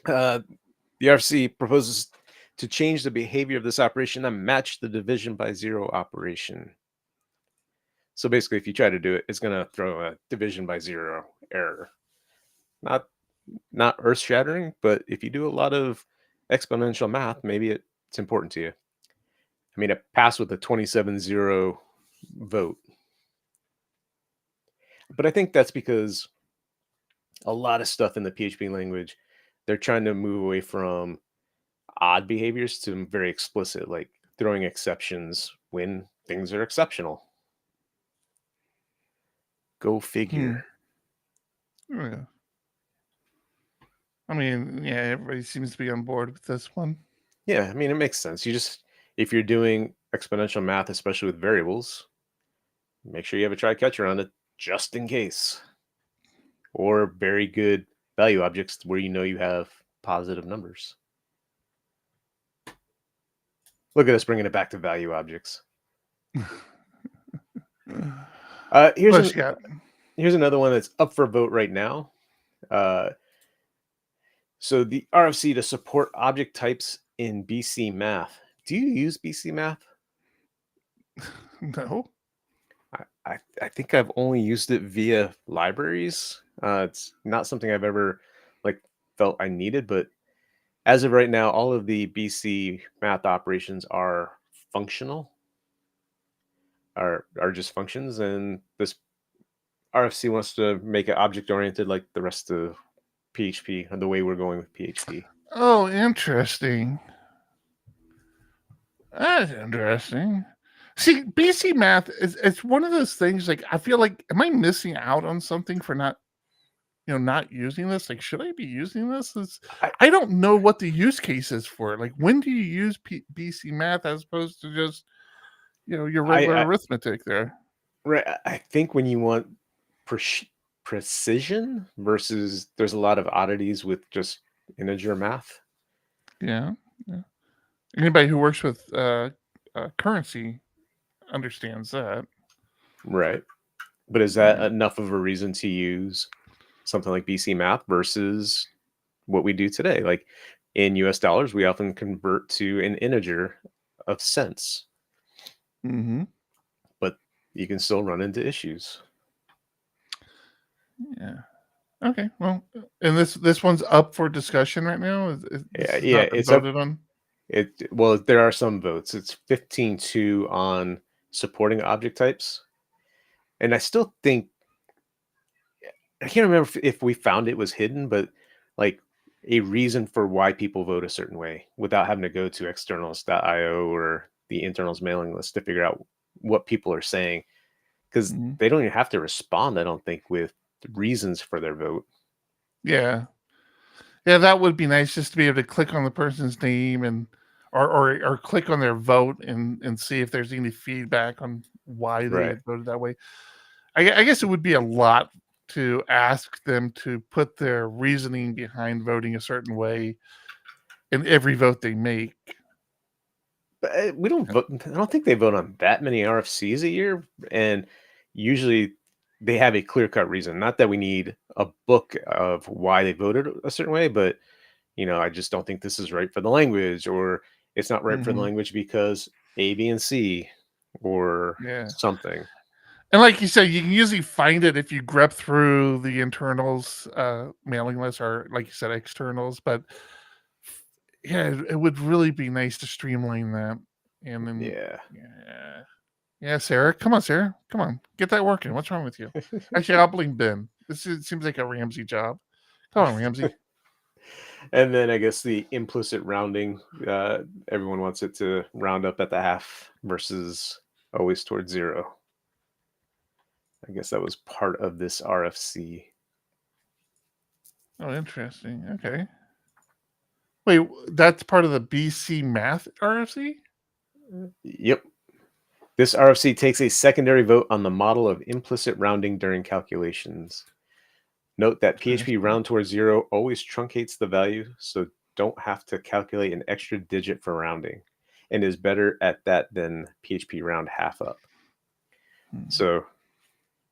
the RFC proposes to change the behavior of this operation and match the division by 0 operation. So basically, if you try to do it, it's going to throw a division by 0 error. Not earth-shattering, but if you do a lot of exponential math, maybe it's important to you. I mean, it passed with a 27-0 vote. But I think that's because a lot of stuff in the PHP language, they're trying to move away from odd behaviors to very explicit, like throwing exceptions when things are exceptional. Go figure. Yeah. I mean, yeah, everybody seems to be on board with this one. Yeah, I mean, it makes sense. If you're doing exponential math, especially with variables, make sure you have a try catch around it just in case. Or very good value objects where you know you have positive numbers. Look at us bringing it back to value objects. What else you got? Here's another one that's up for vote right now. So the RFC to support object types in BC Math. Do you use BC Math? No. I think I've only used it via libraries. It's not something I've ever felt I needed, but as of right now, all of the BC Math operations are functional, are just functions, and this RFC wants to make it object oriented like the rest of PHP, or the way we're going with PHP. Oh, interesting. That's interesting. See, BC Math it's one of those things. Like, I feel like, am I missing out on something for not using this? Like, should I be using this? I don't know what the use case is for it. Like, when do you use BC Math as opposed to just your regular arithmetic there? Right. I think when you want precision versus there's a lot of oddities with just integer math. Yeah. Anybody who works with currency understands that. Right. But is that enough of a reason to use something like BC Math versus what we do today? Like in US dollars, we often convert to an integer of cents. Mm-hmm. But you can still run into issues. Yeah. Okay. Well, and this one's up for discussion right now. It's voted on. Well, there are some votes. It's 15-2 on supporting object types, and I still think I can't remember if we found it was hidden, but like a reason for why people vote a certain way without having to go to externals.io or the internals mailing list to figure out what people are saying, because they don't even have to respond, I don't think, with reasons for their vote. Yeah, that would be nice, just to be able to click on the person's name and or click on their vote and see if there's any feedback on why they voted that way. I guess it would be a lot to ask them to put their reasoning behind voting a certain way in every vote they make. But we don't vote. I don't think they vote on that many RFCs a year, and usually they have a clear-cut reason. Not that we need a book of why they voted a certain way, but I just don't think this is right for the language, or it's not right for the language because A, B, and C, or something. And like you said, you can usually find it if you grep through the internals mailing list, or like you said, externals. But yeah, it would really be nice to streamline that. And then yeah, Sarah, come on, get that working. What's wrong with you? Actually, I'll blame Ben. Seems like a Ramsey job. Come on, Ramsey. And then I guess the implicit rounding, everyone wants it to round up at the half versus always towards zero. I guess that was part of this RFC. Oh, interesting. Okay. Wait, that's part of the BC Math RFC? Yep. This RFC takes a secondary vote on the model of implicit rounding during calculations. Note that PHP round towards zero always truncates the value, so don't have to calculate an extra digit for rounding, and is better at that than PHP round half up. So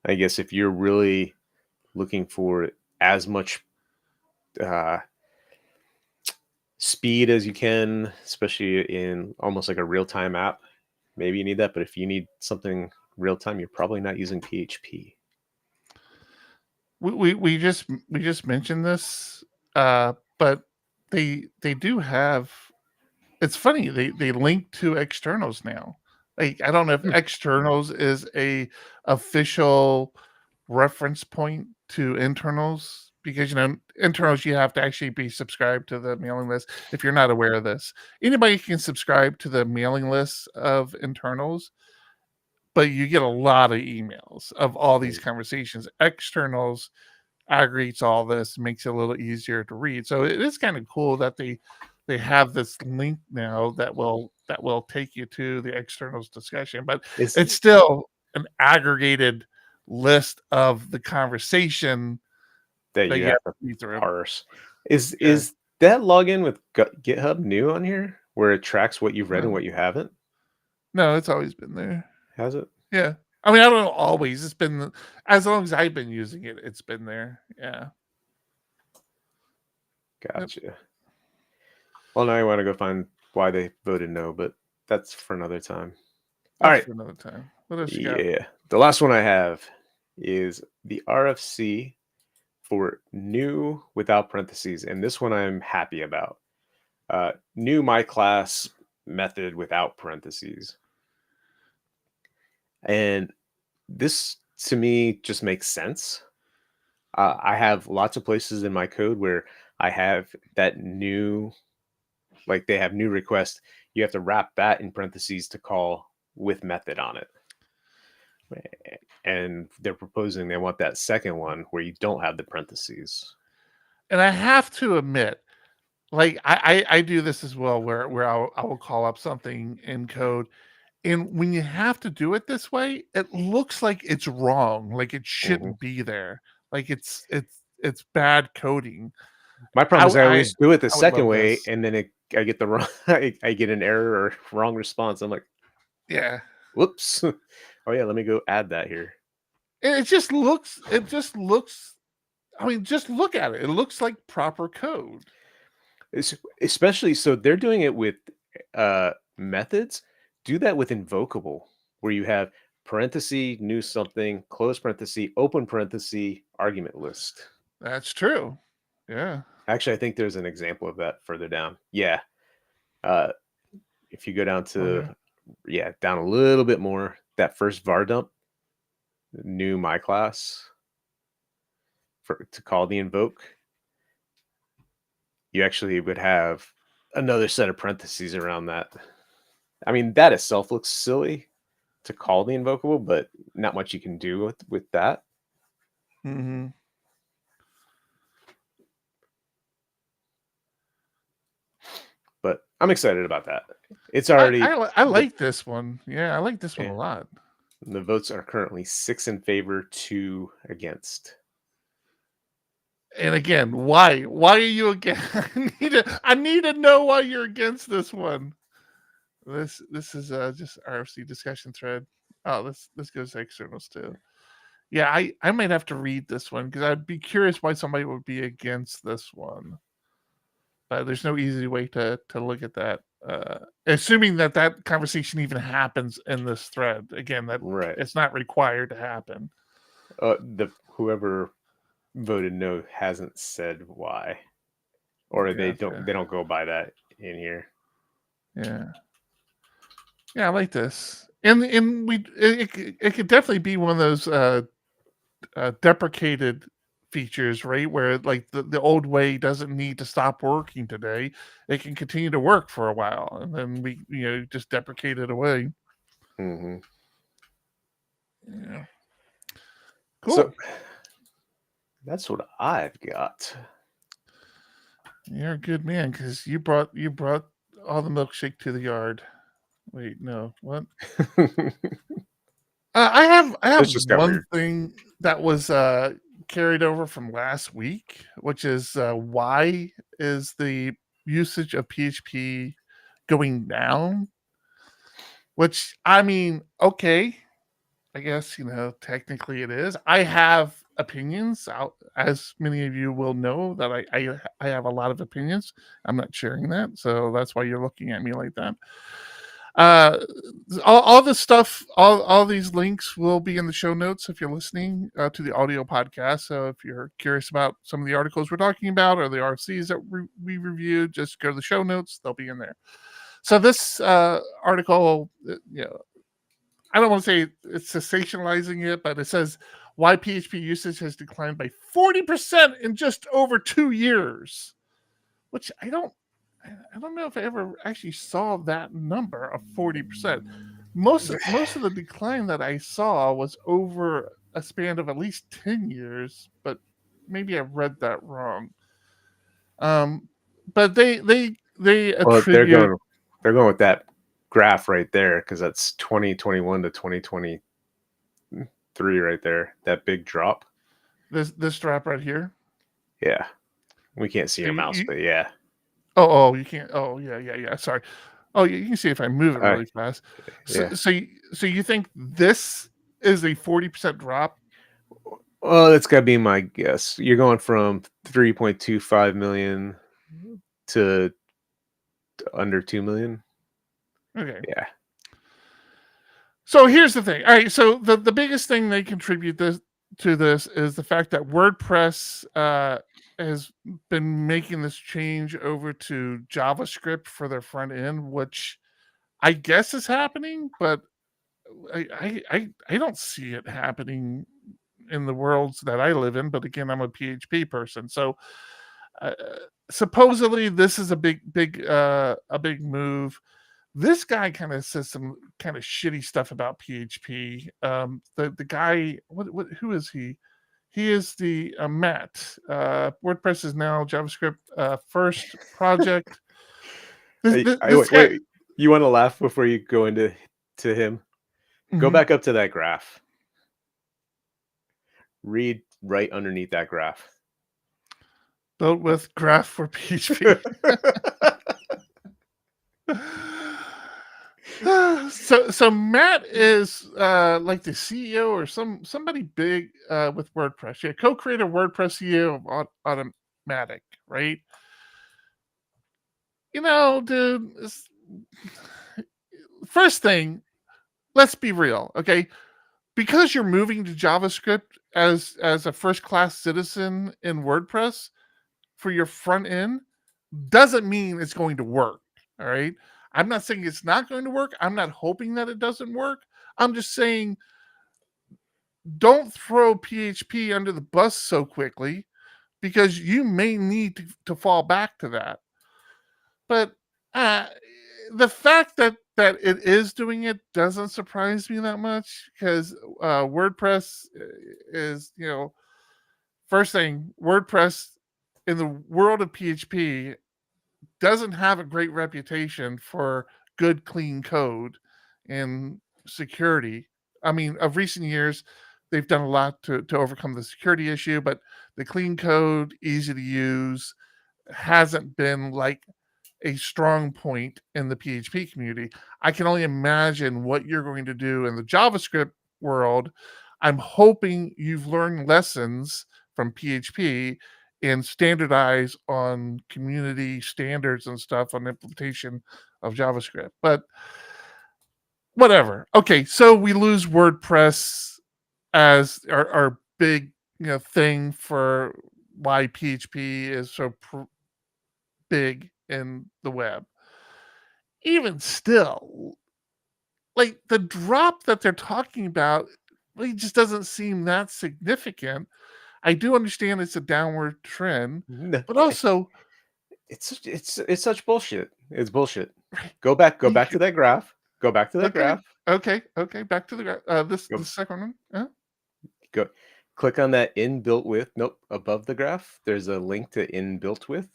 I guess if you're really looking for as much speed as you can, especially in almost like a real-time app, maybe you need that. But if you need something real-time, you're probably not using PHP. We just mentioned this, but they do have. It's funny, they link to externals now. Like, I don't know if externals is a official reference point to internals, because internals, you have to actually be subscribed to the mailing list. If you're not aware of this, anybody can subscribe to the mailing list of internals, but you get a lot of emails of all these conversations. Externals aggregates all this, makes it a little easier to read. So it is kind of cool that they have this link now that will take you to the externals discussion, but it's still an aggregated list of the conversation that you have to read through. parse. Is that login with GitHub new on here, where it tracks what you've read and what you haven't? No, it's always been there. Has it? Yeah. I mean, I don't know always. It's been, as long as I've been using it, it's been there. Yeah. Gotcha. Yep. Well, now I want to go find why they voted no, but that's for another time. All right. For another time. What else you got? Yeah. The last one I have is the RFC for new without parentheses. And this one I'm happy about. New my class method without parentheses. And this to me just makes sense. I have lots of places in my code where I have that new, like they have new request. You have to wrap that in parentheses to call with method on it. And they're proposing they want that second one where you don't have the parentheses. And I have to admit, like I do this as well, where I will call up something in code, and when you have to do it this way, it looks like it's wrong, like it shouldn't be there, like it's bad coding. My problem is I always do it the second way, and then I get the wrong, I get an error or wrong response. I'm like, yeah, whoops. Oh yeah, let me go add that here. And it just looks. I mean, just look at it. It looks like proper code. Especially so they're doing it with methods. Do that with invocable, where you have parenthesis, new something, close parenthesis, open parenthesis, argument list. That's true. Yeah. Actually, I think there's an example of that further down. Yeah. If you go down to, down a little bit more, that first var dump, new my class, to call the invoke, you actually would have another set of parentheses around that. I mean, that itself looks silly to call the invocable, but not much you can do with that. Mm-hmm. But I'm excited about that. It's already. I like this one. Yeah, I like this one a lot. The votes are currently 6 in favor, 2 against. And again, why? Why are you against? I need to know why you're against this one. This is just RFC discussion thread. Oh, this goes to externals too. Yeah, I might have to read this one because I'd be curious why somebody would be against this one. But there's no easy way to look at that. Assuming that conversation even happens in this thread. Again, that it's not required to happen. Whoever voted no hasn't said why, or they don't go by that in here. Yeah, I like this, and it could definitely be one of those deprecated features, right? Where like the old way doesn't need to stop working today; it can continue to work for a while, and then we just deprecate it away. Mm-hmm. Yeah. Cool. So that's what I've got. You're a good man because you brought all the milkshake to the yard. Wait, no, what? I have one thing that was carried over from last week, which is why is the usage of PHP going down? Which, I mean, okay, I guess, technically it is. I have opinions, as many of you will know, that I have a lot of opinions. I'm not sharing that, so that's why you're looking at me like that. All this stuff, all these links will be in the show notes if you're listening to the audio podcast. So if you're curious about some of the articles we're talking about or the RFCs that we reviewed, just go to the show notes. They'll be in there. So this article, I don't want to say it's sensationalizing it, but it says, why PHP usage has declined by 40% in just over 2 years, which I don't know if I ever actually saw that number of 40%. Most of the decline that I saw was over a span of at least 10 years, but maybe I read that wrong. But they Well, they're attribute going with that graph right there because that's 2021 to 2023 right there. That big drop. this drop right here. Yeah, we can't see So your mouse, but yeah. you can't. Oh, yeah. Sorry. Oh, you can see if I move it All right. really fast. Yeah. So you think this is a 40% drop? Well, that's got to be my guess. You're going from 3.25 million to under 2 million. Okay. Yeah. So here's the thing. All right. So the biggest thing they contribute to this is the fact that WordPress has been making this change over to JavaScript for their front end, which I guess is happening, but I don't see it happening in the worlds that I live in. But again, I'm a PHP person, so uh, supposedly this is a big move. This guy kind of says some kind of shitty stuff about PHP. The guy, who is he? He is the Matt. WordPress is now JavaScript first project. Wait, you want to laugh before you go into him? Go back up to that graph. Read right underneath that graph. Built with graph for PHP. So Matt is like the CEO or somebody big with WordPress. Yeah, co-creator WordPress CEO of Automatic, right? You know, dude. First thing, let's be real, okay? Because you're moving to JavaScript as a first-class citizen in WordPress for your front end doesn't mean it's going to work. All right. I'm not saying it's not going to work. I'm not hoping that it doesn't work. I'm just saying don't throw PHP under the bus so quickly because you may need to fall back to that. But the fact that it is doing it doesn't surprise me that much because WordPress is, first thing, WordPress in the world of PHP doesn't have a great reputation for good, clean code and security. I mean, of recent years, they've done a lot to overcome the security issue, but the clean code, easy to use, hasn't been like a strong point in the PHP community. I can only imagine what you're going to do in the JavaScript world. I'm hoping you've learned lessons from PHP and standardize on community standards and stuff on implementation of JavaScript. But whatever. Okay, so we lose WordPress as our big thing for why PHP is so big in the web. Even still, like the drop that they're talking about really just doesn't seem that significant. I do understand it's a downward trend, but also it's such bullshit. It's bullshit. Go back to that graph. Go back to that graph. Okay. Back to the graph. The second one. Go click on that inbuilt with. Nope, above the graph. There's a link to inbuilt with.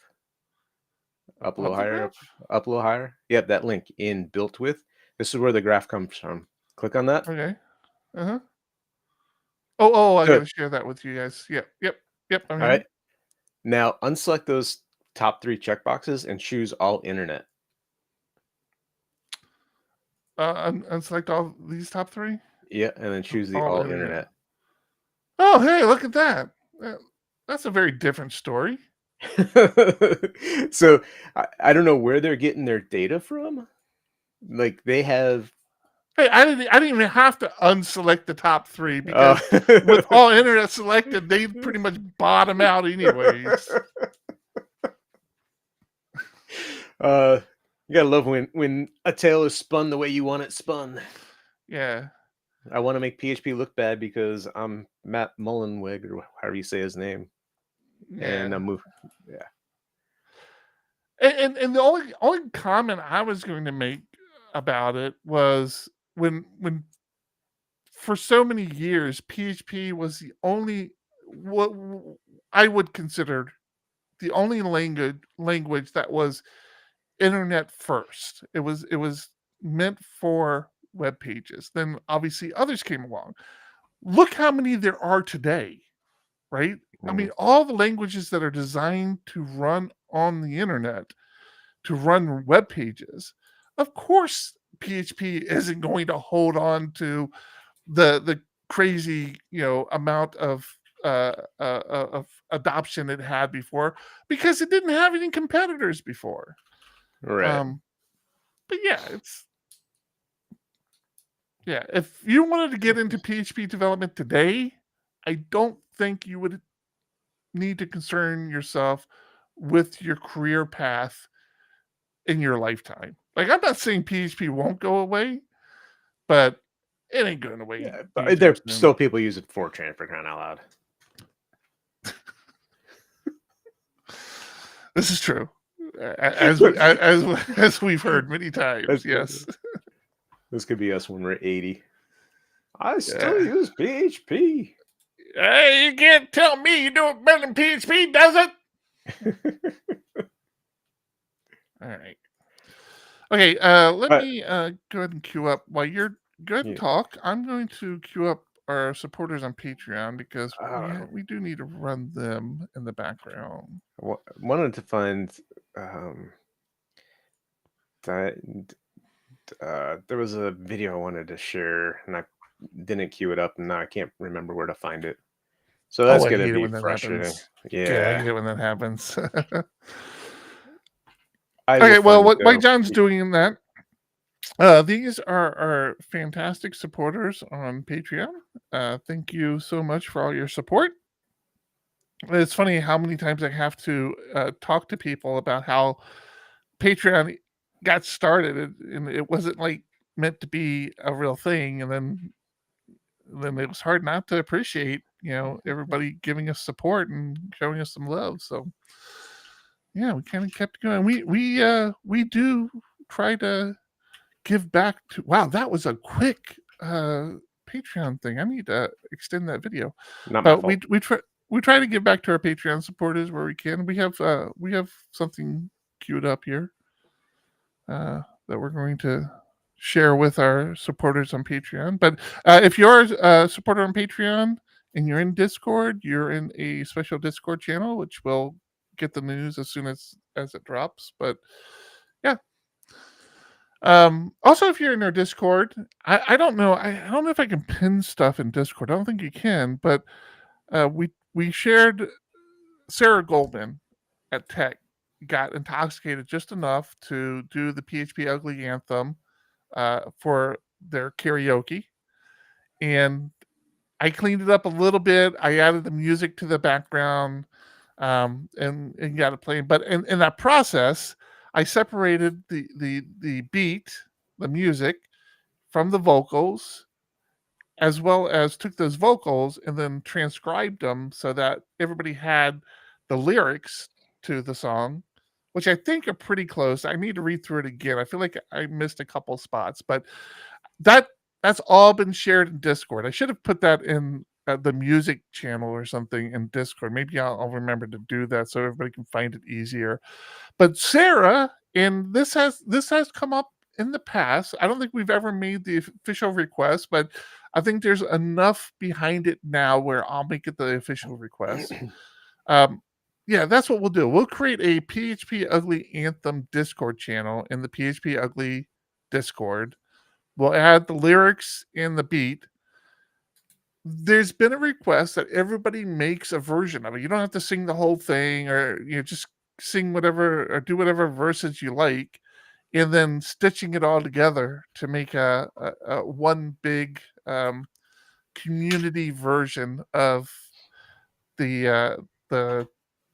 Up a little higher. Up a little higher. Yep, that link inbuilt with. This is where the graph comes from. Click on that. Okay. Oh, I gotta share that with you guys. Yep. All right. Now unselect those top 3 checkboxes and choose all internet. Unselect all these top 3. Yeah, and then choose the all internet. Oh, hey, look at that. That's a very different story. So I don't know where they're getting their data from. Like they have. Hey, I didn't even have to unselect the top 3 because with all internet selected, they pretty much bottom out anyways. You gotta love when a tale is spun the way you want it spun. Yeah. I want to make PHP look bad because I'm Matt Mullenweg, or however you say his name, and I'm moving. Yeah. And the only comment I was going to make about it was when for so many years PHP was the only what I would consider the only language that was internet first. It was meant for web pages. Then obviously others came along. Look how many there are today, right? I mean, all the languages that are designed to run on the internet, to run web pages, of course PHP isn't going to hold on to the crazy amount of adoption it had before, because it didn't have any competitors before. Right. But if you wanted to get into PHP development today, I don't think you would need to concern yourself with your career path in your lifetime. Like, I'm not saying PHP won't go away, but it ain't going away. Yeah, but there are still people using Fortran, for crying out loud. This is true, as we've heard many times. Yes, this could be us when we're 80. I still use PHP. Hey, you can't tell me you do it better than PHP, does it? All right. Okay, let me go ahead and queue up. While you're go ahead and talk, I'm going to queue up our supporters on Patreon, because we do need to run them in the background. I wanted to find that there was a video I wanted to share, and I didn't queue it up, and now I can't remember where to find it. So that's going to be frustrating. Yeah, I hate it when that happens. Okay, well, while John's doing that, these are our fantastic supporters on Patreon. Thank you so much for all your support. It's funny how many times I have to talk to people about how Patreon got started, and it wasn't like meant to be a real thing, and then it was hard not to appreciate everybody giving us support and showing us some love. So yeah, we kind of kept going. We do try to give back to. Wow, that was a quick Patreon thing. I need to extend that video. Not my fault. We try to give back to our Patreon supporters where we can. We have something queued up here that we're going to share with our supporters on Patreon. But if you're a supporter on Patreon and you're in Discord, you're in a special Discord channel, which will get the news as soon as it drops. But yeah. Also, if you're in our Discord, I don't know. I don't know if I can pin stuff in Discord. I don't think you can, but we shared Sarah Goldman at Tech got intoxicated just enough to do the PHP Ugly Anthem for their karaoke, and I cleaned it up a little bit. I added the music to the background, and got it playing. But in that process, I separated the beat, the music, from the vocals, as well as took those vocals and then transcribed them so that everybody had the lyrics to the song, which I think are pretty close. I need to read through it again. I feel like I missed a couple spots, but that's all been shared in Discord. I should have put that in the music channel or something in Discord. Maybe I'll remember to do that so everybody can find it easier. But Sarah, and this has come up in the past. I don't think we've ever made the official request, but I think there's enough behind it now where I'll make it the official request. Yeah, that's what we'll do. We'll create a PHP Ugly Anthem Discord channel in the PHP Ugly Discord. We'll add the lyrics and the beat. There's been a request that everybody makes a version of it. You don't have to sing the whole thing, or just sing whatever or do whatever verses you like, and then stitching it all together to make a one big community version of the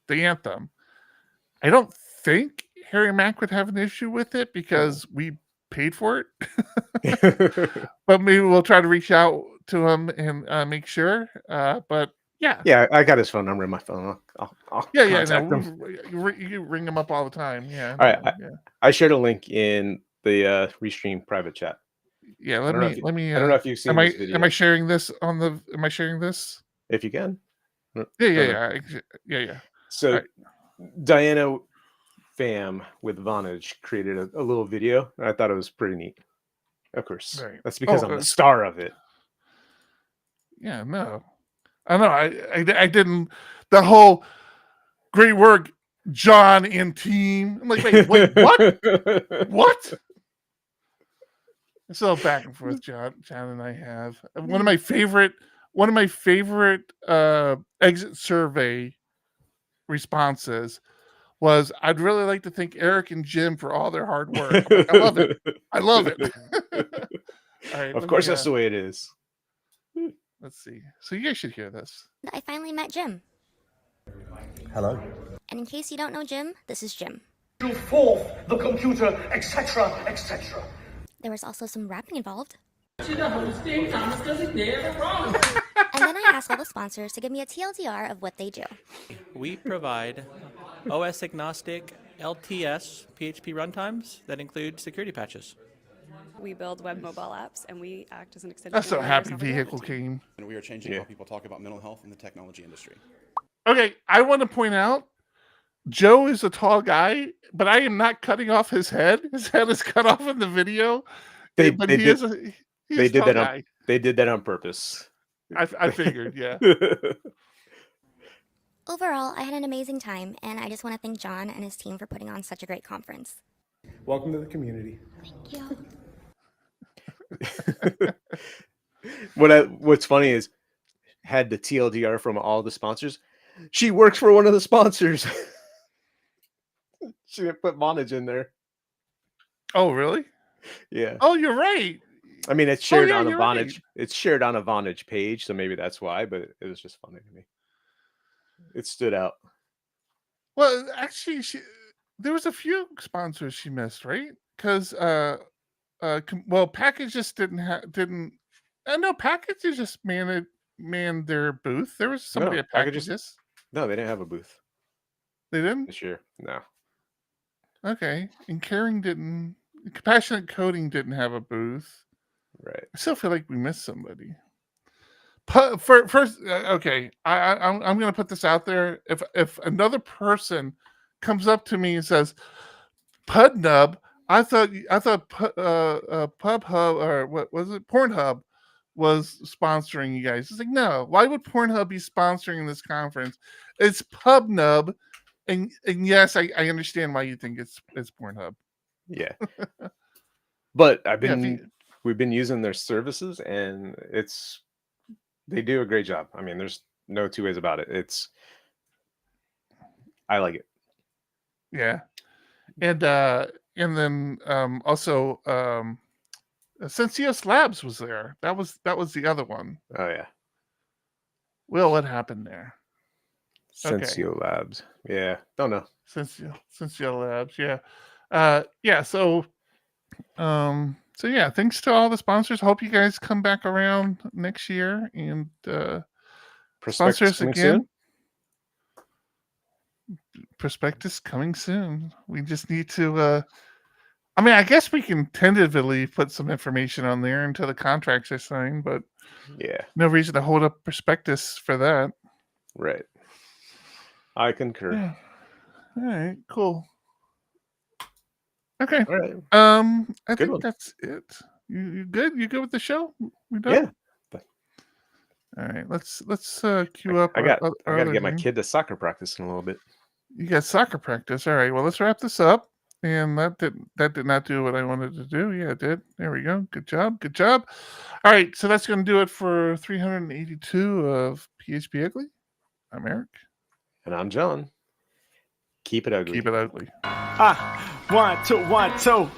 anthem. I don't think Harry Mack would have an issue with it, because we paid for it. But maybe we'll try to reach out to him and make sure. But yeah. Yeah, I got his phone number in my phone. I'll contact him. You ring him up all the time. Yeah. All right. I shared a link in the Restream private chat. Yeah, let me. I don't know if you've seen this video. Am I sharing this Am I sharing this? If you can. Yeah. So right. Diana Pham with Vonage created a little video. I thought it was pretty neat. Of course, right. That's because I'm the star of it. Yeah, no, I know. I didn't. The whole great work, John and team. I'm like, wait, what? What? It's all back and forth. John and I have one of my favorite exit survey responses was, I'd really like to thank Eric and Jim for all their hard work. Like, I love it. All right, of course, that's the way it is. Let's see. So you guys should hear this. I finally met Jim. Hello. And in case you don't know Jim, this is Jim. To forth the computer, etc., etc. There was also some rapping involved. To the hosting, Thomas doesn't never wrong. And then I asked all the sponsors to give me a TLDR of what they do. We provide OS agnostic LTS PHP runtimes that include security patches. We build web mobile apps, and we act as an extension. That's so happy vehicle came. And we are changing how people talk about mental health in the technology industry. Okay, I want to point out, Joe is a tall guy, but I am not cutting off his head. His head is cut off in the video. They did that on purpose. I figured, yeah. Overall, I had an amazing time, and I just want to thank John and his team for putting on such a great conference. Welcome to the community. Thank you. What's funny is, had the TLDR from all the sponsors. She works for one of the sponsors. She didn't put Vonage in there. Oh, really? Yeah. Oh, you're right. I mean, it's shared on a Vonage. Right. It's shared on a Vonage page, so maybe that's why. But it was just funny to me. It stood out. Well, actually, there was a few sponsors she missed, right? Because Packages didn't. No, Packages just manned their booth. There was somebody at Packages. No, they didn't have a booth. They didn't this year. No. Okay, and Caring didn't. Compassionate Coding didn't have a booth. Right. I still feel like we missed somebody. First, okay, I'm going to put this out there. If another person comes up to me and says, "Pudnub," I thought PubHub, or what was it? Pornhub was sponsoring you guys. It's like, no. Why would Pornhub be sponsoring this conference? It's PubNub, and yes, I understand why you think it's Pornhub. Yeah. But we've been using their services, and they do a great job. I mean, there's no two ways about it. I like it. Yeah. And then also Sensios Labs was there. That was the other one. Oh yeah. Will, what happened there? Sensio Labs. Yeah. Don't know. Sensio Labs, yeah. So yeah, thanks to all the sponsors. Hope you guys come back around next year and sponsor us again. Prospectus coming soon. We just need to I guess we can tentatively put some information on there until the contracts are signed, but yeah, no reason to hold up prospectus for that. Right. I concur. Yeah. All right, cool. Okay. All right. I think that's it. You good? You good with the show? We done? Yeah. All right. Let's queue up. I got to get my kid to soccer practice in a little bit. You got soccer practice. All right. Well, let's wrap this up. And that did not do what I wanted to do. Yeah, it did. There we go. Good job. Good job. All right. So that's going to do it for 382 of PHP Ugly. I'm Eric. And I'm John. Keep it ugly. Keep it ugly. 1, 2, 1, 2.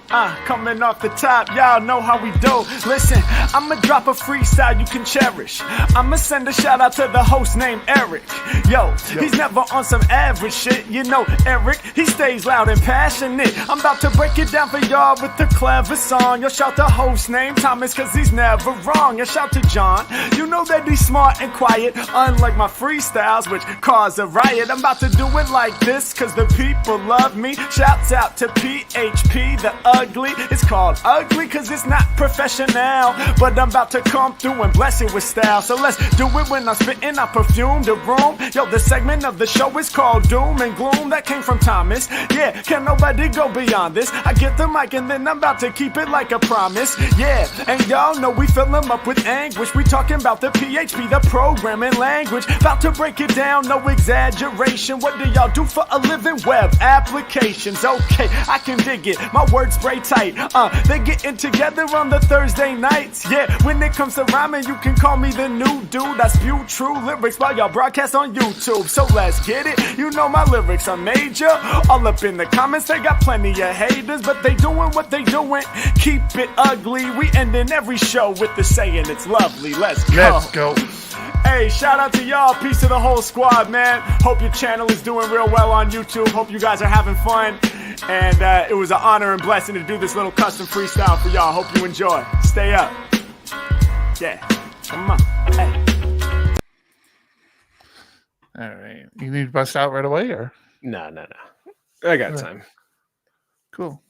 Coming off the top, y'all know how we do. Listen, I'ma drop a freestyle you can cherish. I'ma send a shout out to the host named Eric. Yo, he's never on some average shit. You know, Eric, he stays loud and passionate. I'm about to break it down for y'all with the clever song. Yo, shout the host named Thomas, cause he's never wrong. Yo, shout to John. You know that he's smart and quiet, unlike my freestyles, which cause a riot. I'm about to do it like this, cause the people love me. Shouts out to PHP, the ugly. It's called ugly cause it's not professional, but I'm about to come through and bless it with style. So let's do it when I'm spitting, I perfume the room. Yo, the segment of the show is called Doom and Gloom. That came from Thomas. Yeah, can nobody go beyond this? I get the mic and then I'm about to keep it like a promise. Yeah, and y'all know we fill them up with anguish. We talking about the PHP, the programming language. About to break it down, no exaggeration. What do y'all do for a living? Web applications. Okay, I can dig it. My words spray tight. They getting together on the Thursday nights. Yeah, when it comes to rhyming, you can call me the new dude. I spew true lyrics while y'all broadcast on YouTube. So let's get it. You know my lyrics are major. All up in the comments, they got plenty of haters, but they doing what they doing. Keep it ugly. We ending every show with the saying it's lovely. Let's go. Let's go. Hey, shout out to y'all. Peace to the whole squad, man. Hope your channel is doing real well on YouTube. Hope you guys are having fun. And it was an honor and blessing to do this little custom freestyle for y'all. Hope you enjoy. Stay up. Yeah. Come on. Hey. All right. You need to bust out right away, or? No. I got time. Cool.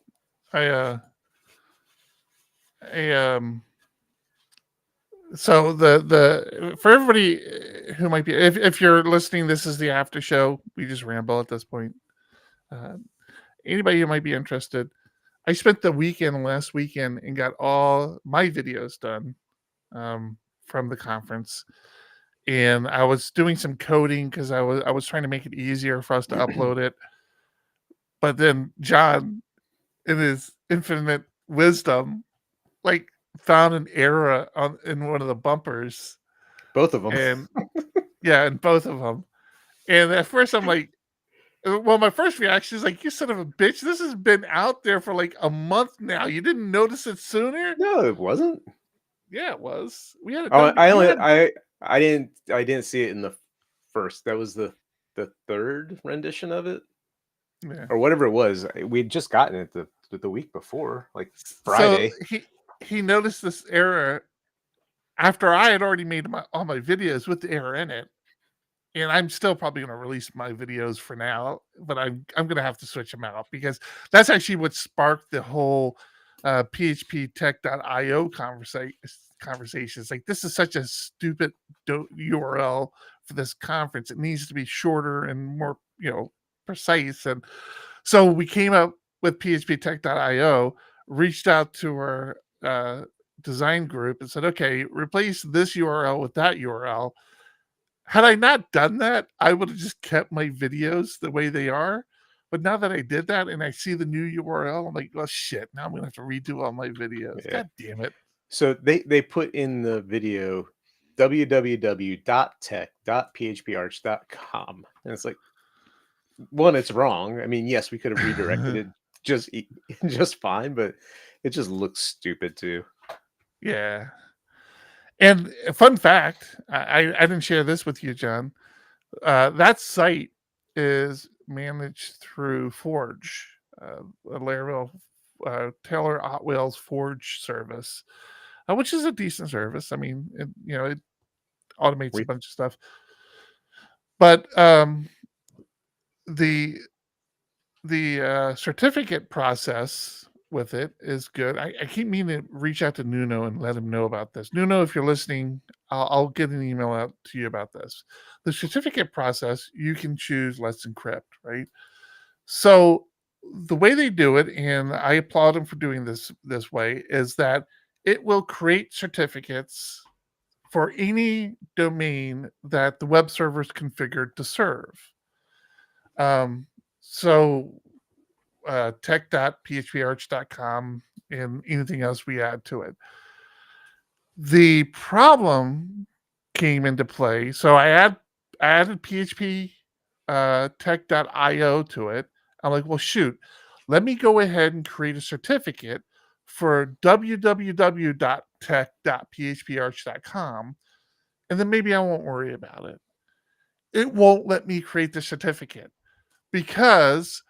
So the for everybody who might be, if you're listening, this is the after show. We just ramble at this point. Anybody who might be interested, I spent the weekend last weekend and got all my videos done from the conference, and I was doing some coding because I was trying to make it easier for us to upload it. But then John, in his infinite wisdom, found an error in one of the bumpers. Both of them. And in both of them. And at first I'm like, well, my first reaction is like, you son of a bitch, this has been out there for like a month now. You didn't notice it sooner? No, it wasn't. Yeah, it was. We had it. I didn't see it in the first. That was the third rendition of it. Yeah. Or whatever it was. We'd just gotten it the week before, like Friday. So he noticed this error after I had already made all my videos with the error in it. And I'm still probably going to release my videos for now, but I'm going to have to switch them out because that's actually what sparked the whole PHP tech.io conversations. Like, this is such a stupid URL for this conference. It needs to be shorter and more, precise. And so we came up with PHP tech.io, reached out to our design group and said, okay, replace this URL with that URL. Had I not done that, I would have just kept my videos the way they are. But now that I did that and I see the new URL, I'm like, well, shit, now I'm going to have to redo all my videos. Yeah. God damn it. So they put in the video www.tech.phparch.com. And it's like, one, it's wrong. I mean, yes, we could have redirected it just fine, but it just looks stupid too. Yeah. And a fun fact, I didn't share this with you, John. That site is managed through Forge, Laravel, Taylor Otwell's Forge service, which is a decent service. I mean, it automates a bunch of stuff. But the certificate process with it is good. I keep meaning to reach out to Nuno and let him know about this. Nuno, if you're listening, I'll get an email out to you about this. The certificate process, you can choose Let's Encrypt, right? So the way they do it, and I applaud them for doing this way, is that it will create certificates for any domain that the web server is configured to serve. Tech.phparch.com and anything else we add to it. The problem came into play. So I added PHP tech.io to it. I'm like, well, shoot, let me go ahead and create a certificate for www.tech.phparch.com, and then maybe I won't worry about it. It won't let me create the certificate because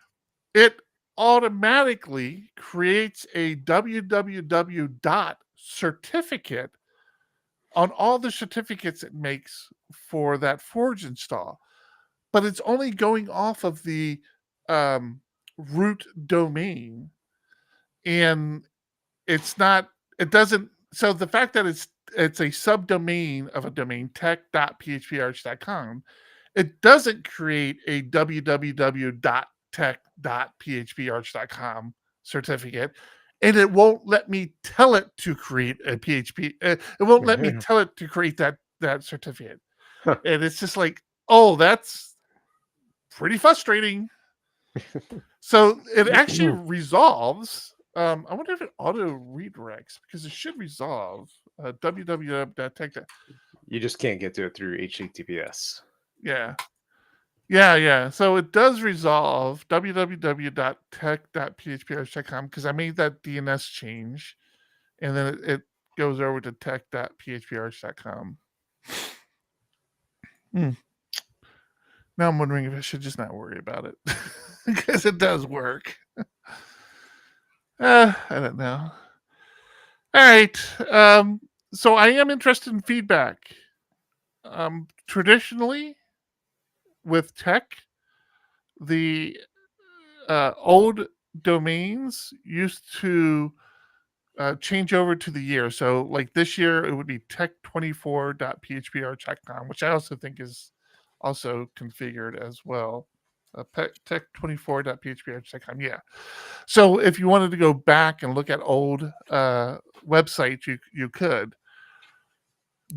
it automatically creates a www.certificate on all the certificates it makes for that Forge install. But it's only going off of the root domain, and it doesn't, so the fact that it's a subdomain of a domain, tech.phparch.com, it doesn't create a www.tech.phparch.com certificate, and it won't let me tell it to create a PHP. It won't let me tell it to create that certificate. And it's just like, oh, that's pretty frustrating. So it actually resolves. I wonder if it auto redirects, because it should resolve www.tech. You just can't get to it through HTTPS. Yeah. So it does resolve www.tech.phparch.com, because I made that DNS change, and then it goes over to tech.phparch.com. Now I'm wondering if I should just not worry about it, because it does work. I don't know. All right. So I am interested in feedback. Traditionally, with tech, the old domains used to change over to the year. So, like this year, it would be tech24.phparch.com, which I also think is also configured as well. Tech24.phparch.com. Yeah. So, if you wanted to go back and look at old websites, you could.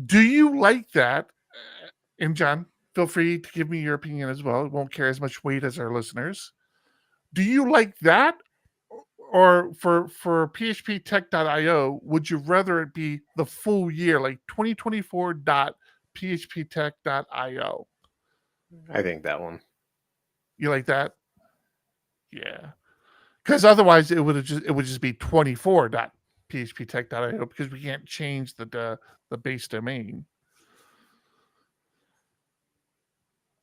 Do you like that? And John, feel free to give me your opinion as well. It won't carry as much weight as our listeners. Do you like that? Or for phptech.io, would you rather it be the full year, like 2024.phptech.io? I think that one. You like that? Yeah. Because otherwise it would just be 24.phptech.io, because we can't change the base domain.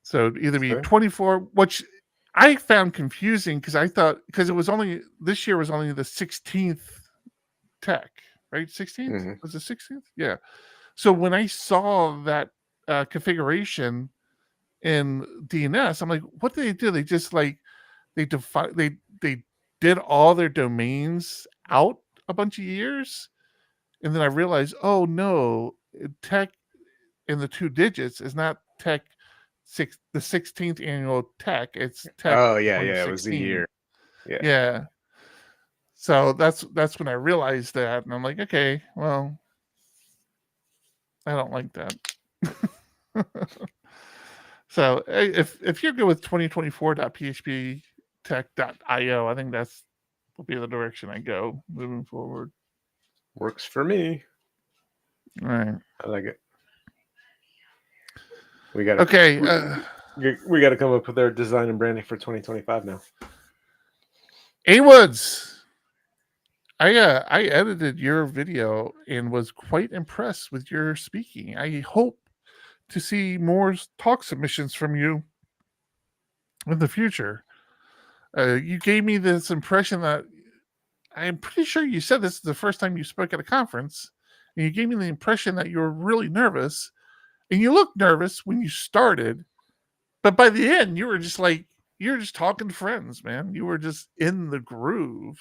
So it'd either be 24, which I found confusing, because I thought, because it was only, this year was only the 16th tech, right? 16th? Mm-hmm. Was it 16th? Yeah. So when I saw that configuration in DNS, I'm like, what did they do? They just they did all their domains out a bunch of years. And then I realized, oh no, tech in the 2 digits is not tech the 16th annual tech. It's tech. Oh yeah, it was the year. Yeah. So that's when I realized that, and I'm like, okay, well, I don't like that. So if you're good with 2024.phptech.io, I think that's will be the direction I go moving forward. Works for me. All right. I like it. We got okay. We got to come up with our design and branding for 2025 now. A Woods, I edited your video and was quite impressed with your speaking. I hope to see more talk submissions from you in the future. You gave me this impression that, I'm pretty sure you said this is the first time you spoke at a conference, and you gave me the impression that you were really nervous, and you looked nervous when you started, but by the end you were just talking to friends, man. You were just in the groove.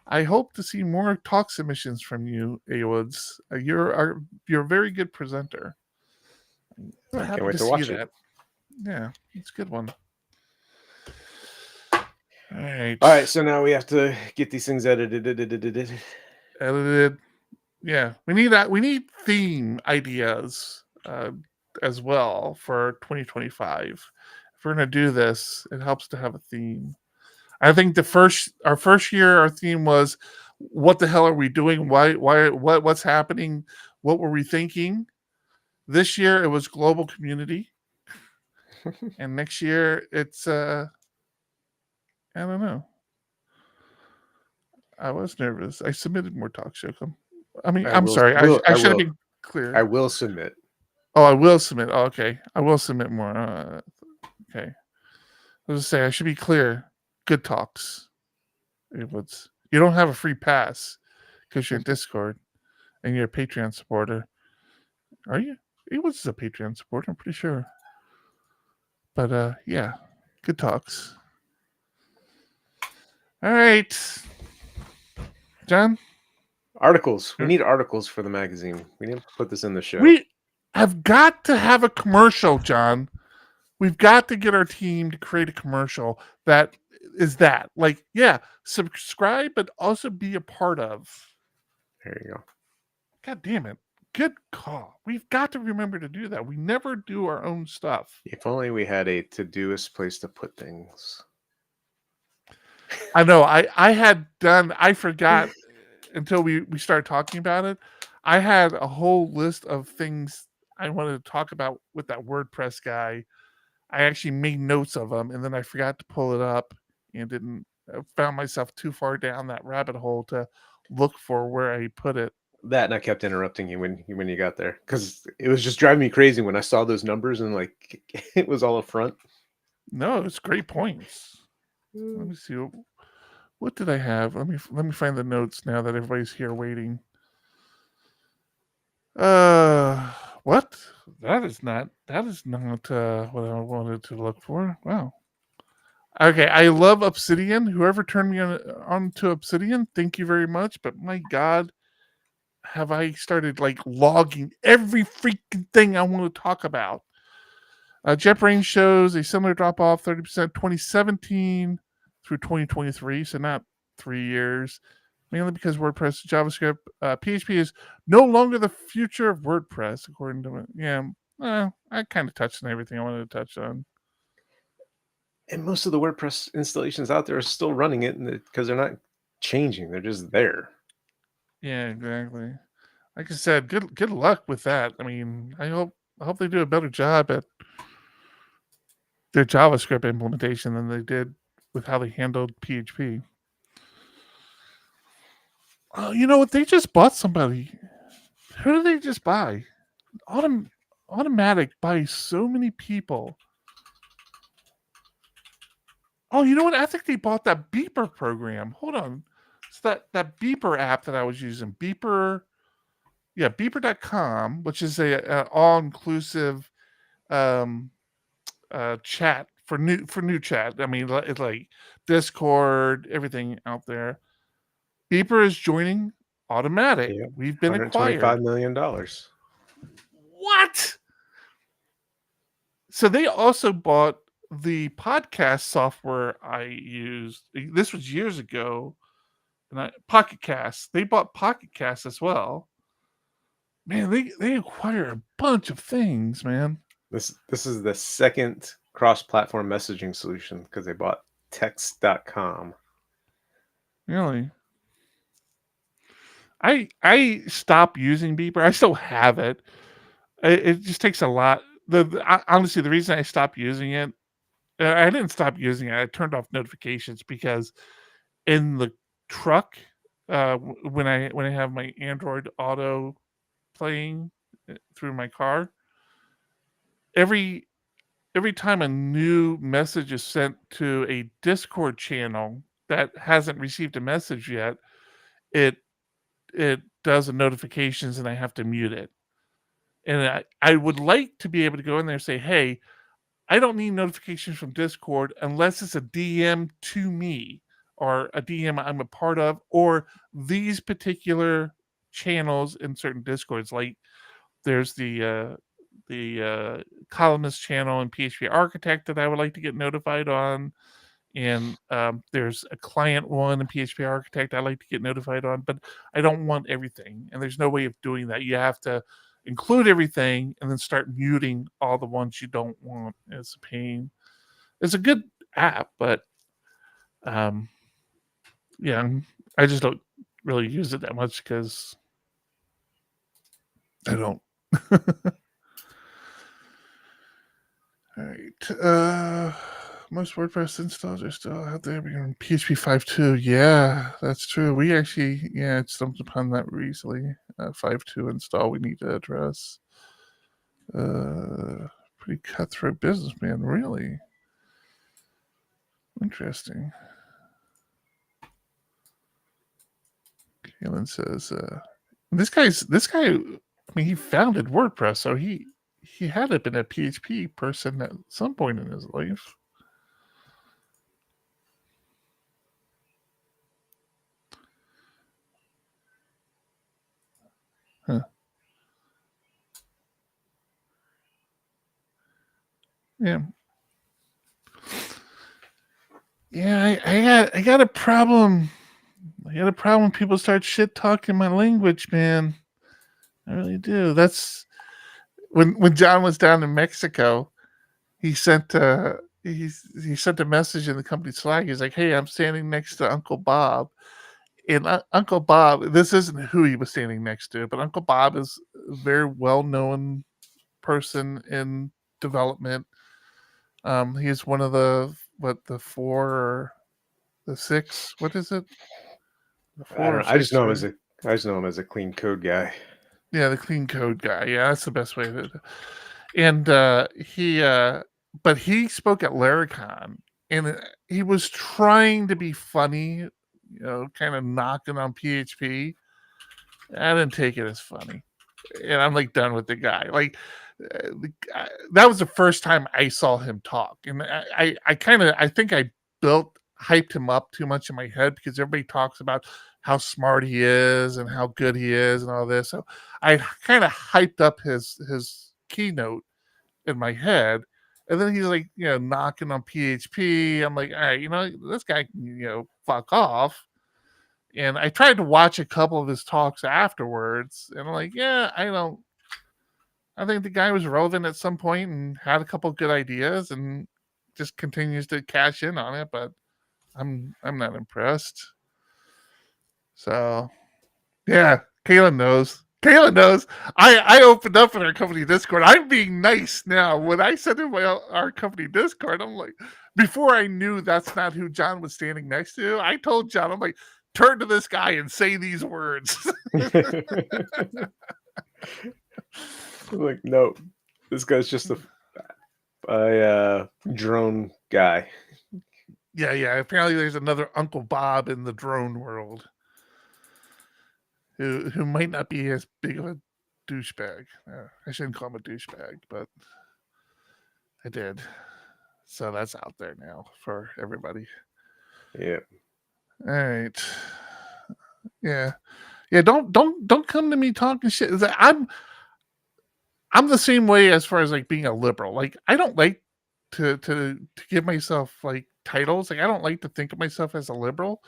I hope to see more talk submissions from you, A Woods. You're a very good presenter. I can't wait to watch it. Yeah, it's a good one. All right. So now we have to get these things edited. Yeah, we need that. We need theme ideas as well for 2025. If we're gonna do this, it helps to have a theme. I think our first year, our theme was, what the hell are we doing? What's happening? What were we thinking? This year it was global community. And next year it's I don't know. I was nervous. I submitted more talks, Jokum. I mean, I I'm will- sorry. will- I I should have will. been clear. I will submit. Oh, I will submit. Oh, okay. I will submit more. Okay. I was say I should be clear. Good talks. It was. You don't have a free pass because you're in Discord and you're a Patreon supporter. Are you? He was a Patreon supporter, I'm pretty sure. But yeah, good talks. All right, John. Articles. We need articles for the magazine. We need to put this in the show. We have got to have a commercial, John. We've got to get our team to create a commercial that is that. Like, yeah, subscribe, but also be a part of. There you go. God damn it. Good call. We've got to remember to do that. We never do our own stuff. If only we had a to-doist place to put things. I know. I forgot until we started talking about it. I had a whole list of things I wanted to talk about with that WordPress guy. I actually made notes of them, and then I forgot to pull it up and didn't. I found myself too far down that rabbit hole to look for where I put it. That, and I kept interrupting you when you got there because it was just driving me crazy when I saw those numbers and like it was all up front. No, it's great points. Let me see. What did I have? Let me find the notes now that everybody's here waiting. What? That is not what I wanted to look for. Wow. Okay, I love Obsidian. Whoever turned me on to Obsidian, thank you very much. But my God, have I started like logging every freaking thing I want to talk about? JetBrains shows a similar drop off, 30%, 2017 through 2023, so not 3 years. Mainly because WordPress, JavaScript, PHP is no longer the future of WordPress, according to it. Yeah, I kind of touched on everything I wanted to touch on. And most of the WordPress installations out there are still running it because they're not changing; they're just there. Yeah, exactly. Like I said, good luck with that. I mean, I hope they do a better job at their JavaScript implementation than they did with how they handled PHP. Oh, you know what? They just bought somebody. Who did they just buy? Automatic buys so many people. Oh, you know what? I think they bought that Beeper program. Hold on. It's that Beeper app that I was using. Beeper. Yeah, Beeper.com, which is a all-inclusive chat for new chat. I mean, it's like Discord, everything out there. Beeper is joining Automatic. Yeah, We've been acquired. $125 million. What? So they also bought the podcast software I used. This was years ago. And Pocket Cast. They bought Pocket Cast as well. Man, they acquire a bunch of things, man. This is the second cross-platform messaging solution because they bought text.com. Really? I stopped using Beeper. I still have it. It just takes a lot. Honestly, the reason I stopped using it, I didn't stop using it. I turned off notifications because in the truck, when I have my Android Auto playing through my car, every time a new message is sent to a Discord channel that hasn't received a message yet, it does the notifications and I have to mute it. And I would like to be able to go in there and say, hey, I don't need notifications from Discord unless it's a DM to me or a DM I'm a part of, or these particular channels in certain Discords. Like there's the columnist channel and PHP Architect that I would like to get notified on. And there's a client one in PHP Architect I like to get notified on, but I don't want everything. And there's no way of doing that. You have to include everything and then start muting all the ones you don't want. It's a pain. It's a good app, but yeah, I just don't really use it that much because I don't. All right. Most WordPress installs are still out there on PHP 5.2. Yeah, that's true. We actually, stumbled upon that recently. 5.2 install we need to address. Pretty cutthroat business, man. Really interesting. Kaylin says, this guy. I mean, he founded WordPress, so he had to have been a PHP person at some point in his life. Huh. Yeah. Yeah, I got a problem. I got a problem when people start shit talking my language, man. I really do. That's when John was down in Mexico, he sent he sent a message in the company Slack. He's like, "Hey, I'm standing next to Uncle Bob." And Uncle Bob, this isn't who he was standing next to, but Uncle Bob is a very well-known person in development. He's one of the four or the six. What is it? I just know him as a clean code guy. Yeah, the clean code guy. Yeah, that's the best way to. And but he spoke at Laracon, and he was trying to be funny, kind of knocking on PHP. I didn't take it as funny, and I'm like done with the guy. Like that was the first time I saw him talk, and I think I hyped him up too much in my head because everybody talks about how smart he is and how good he is and all this. So I kind of hyped up his keynote in my head, and then he's like, knocking on PHP. I'm like, all right, this guy can, fuck off. And I tried to watch a couple of his talks afterwards, and I'm like, I think the guy was relevant at some point and had a couple of good ideas and just continues to cash in on it, but I'm not impressed. So, yeah, Kayla knows. I opened up in our company Discord. I'm being nice now. When I said in our company Discord, I'm like, before I knew that's not who John was standing next to, I told John, I'm like, turn to this guy and say these words. Like, no, this guy's just a drone guy. Yeah. Apparently, there's another Uncle Bob in the drone world who might not be as big of a douchebag. I shouldn't call him a douchebag, but I did. So that's out there now for everybody. Yeah. All right. Yeah. Don't come to me talking shit. I'm the same way as far as like being a liberal. Like I don't like to give myself like titles. Like I don't like to think of myself as a liberal.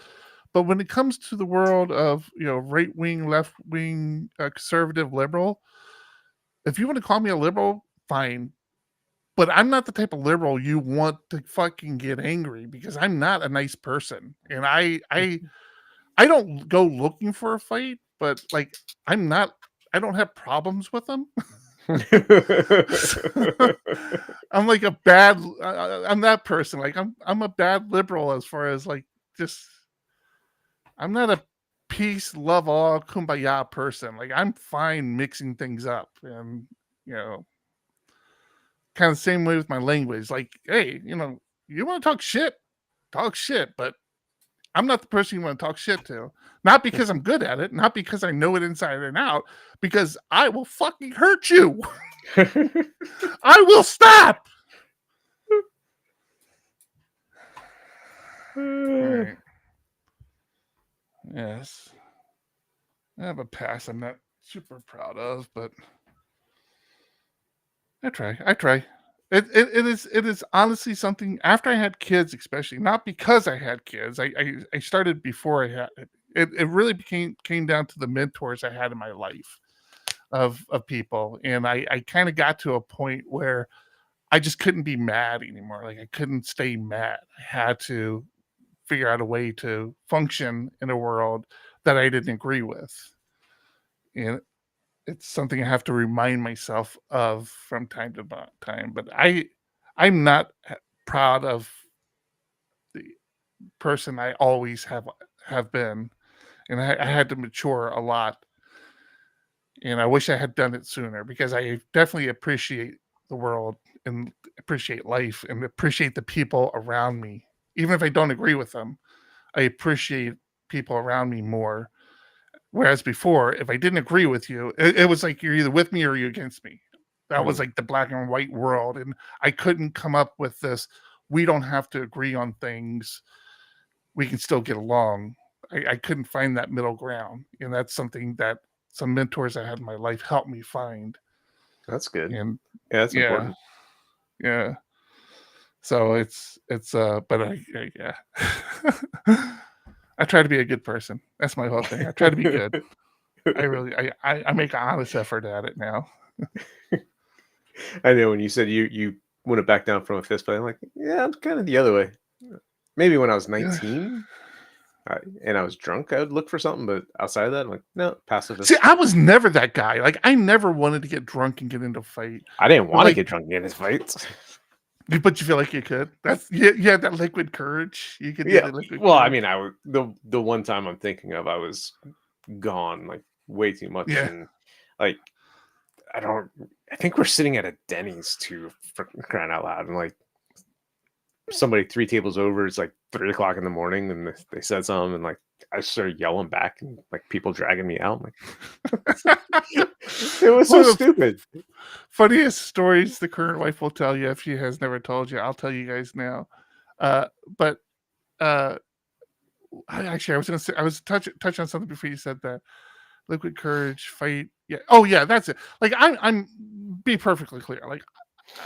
But when it comes to the world of right wing, left wing, conservative, liberal, if you want to call me a liberal, fine. But I'm not the type of liberal you want to fucking get angry because I'm not a nice person, and I don't go looking for a fight. But like I don't have problems with them. I'm like a bad. I'm that person. Like I'm a bad liberal as far as like just. I'm not a peace, love all, kumbaya person. Like I'm fine mixing things up, and kind of the same way with my language. Like, hey, you want to talk shit, but I'm not the person you want to talk shit to. Not because I'm good at it, not because I know it inside and out, because I will fucking hurt you. I will stop. All right. Yes. I have a past I'm not super proud of, but I try. It is honestly something after I had kids, especially not because I had kids. I started before I had it. It really came down to the mentors I had in my life of people. And I kind of got to a point where I just couldn't be mad anymore. Like I couldn't stay mad. I had to figure out a way to function in a world that I didn't agree with. And it's something I have to remind myself of from time to time. But I'm not proud of person I always have been, and I had to mature a lot. And I wish I had done it sooner because I definitely appreciate the world and appreciate life and appreciate the people around me. Even if I don't agree with them, I appreciate people around me more. Whereas before, if I didn't agree with you, it was like you're either with me or you're against me. That was like the black and white world. And I couldn't come up with this. We don't have to agree on things. We can still get along. I couldn't find that middle ground. And that's something that some mentors I had in my life helped me find. That's good. And yeah, that's important. Yeah. So it's but yeah. I try to be a good person. That's my whole thing. I try to be good. I make an honest effort at it now. I know when you said you wouldn't back down from a fist fight, I'm like, yeah, I'm kind of the other way. Maybe when I was 19 and I was drunk, I would look for something, but outside of that, I'm like, no, pacifist. See, I was never that guy. Like, I never wanted to get drunk and get into a fight. I didn't want to get drunk and get into fights. But you feel like you could. That's yeah, that liquid courage. You could. Yeah. Liquid well, courage. I mean, the one time I'm thinking of, I was gone like way too much, and like I think we're sitting at a Denny's too, for crying out loud, and like somebody 3 tables over, it's like 3 o'clock in the morning, and they said something, and like I started yelling back, and like people dragging me out. Like, it was so stupid. Funniest stories the current wife will tell you if she has never told you. I'll tell you guys now. But I was touch on something before you said that. Liquid courage, fight. Yeah. Oh yeah, that's it. Like I'm be perfectly clear. Like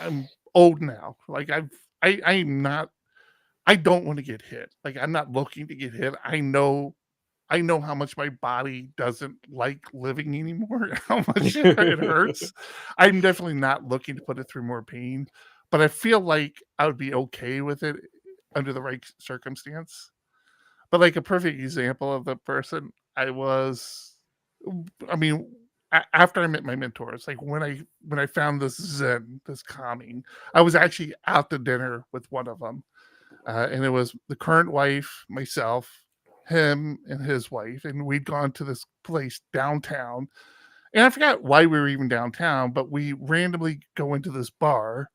I'm old now. Like I'm not. I don't want to get hit. Like I'm not looking to get hit. I know how much my body doesn't like living anymore. How much it hurts. I'm definitely not looking to put it through more pain, but I feel like I would be okay with it under the right circumstance. But like a perfect example of the person I was. I mean, after I met my mentors, like when I found this Zen, this calming, I was actually out to dinner with one of them, and it was the current wife, myself, him, and his wife, and we'd gone to this place downtown, and I forgot why we were even downtown, but we randomly go into this bar,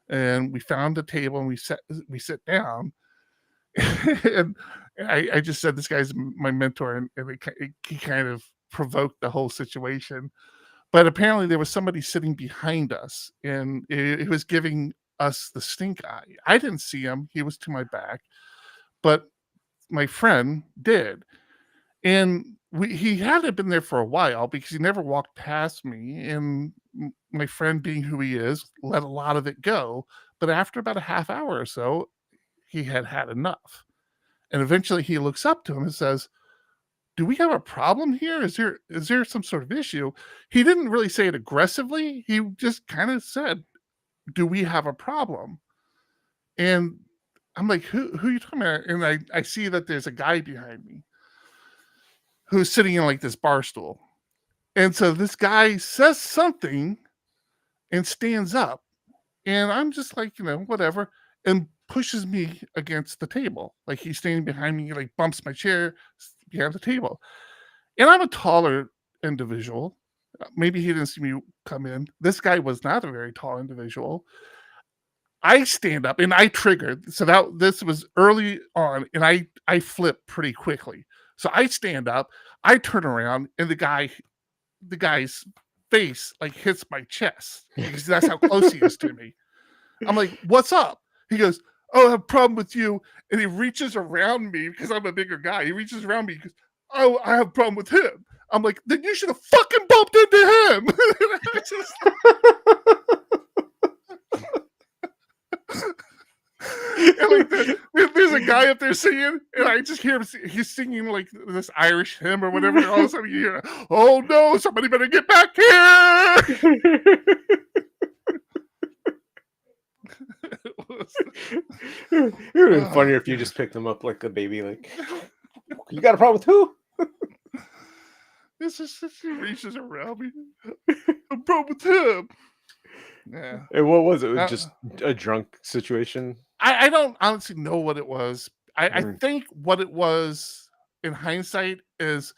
and we found a table and we sit down, and I just said this guy's my mentor, and he kind of provoked the whole situation. But apparently there was somebody sitting behind us, and it was giving us the stink eye. I didn't see him. He was to my back, but my friend did. And he hadn't been there for a while because he never walked past me. And my friend, being who he is, let a lot of it go. But after about a half hour or so, he had enough. And eventually he looks up to him and says, do we have a problem here? Is there some sort of issue? He didn't really say it aggressively. He just kind of said, do we have a problem? And I'm like, who are you talking about? And I see that there's a guy behind me who's sitting in like this bar stool. And so this guy says something and stands up. And I'm just like, whatever. And pushes me against the table. Like he's standing behind me, like bumps my chair behind the table. And I'm a taller individual. Maybe he didn't see me come in. This guy was not a very tall individual. I stand up and I triggered. So this was early on, and I flip pretty quickly. So I stand up, I turn around, and the guy's face like hits my chest because that's how close he is to me. I'm like, what's up? He goes, oh, I have a problem with you. And he reaches around me because I'm a bigger guy. He reaches around me and goes, oh, I have a problem with him. I'm like, then you should have fucking bumped into him. And like there's a guy up there singing, and I just hear him. He's singing like this Irish hymn or whatever. And all of a sudden, you hear, "Oh no, somebody better get back here!" It would have been funnier if you just picked them up like a baby. Like, you got a problem with who? This is he reaches around me. A problem with him. Yeah. And what was it? It was just a drunk situation. I don't honestly know what it was. I think what it was in hindsight is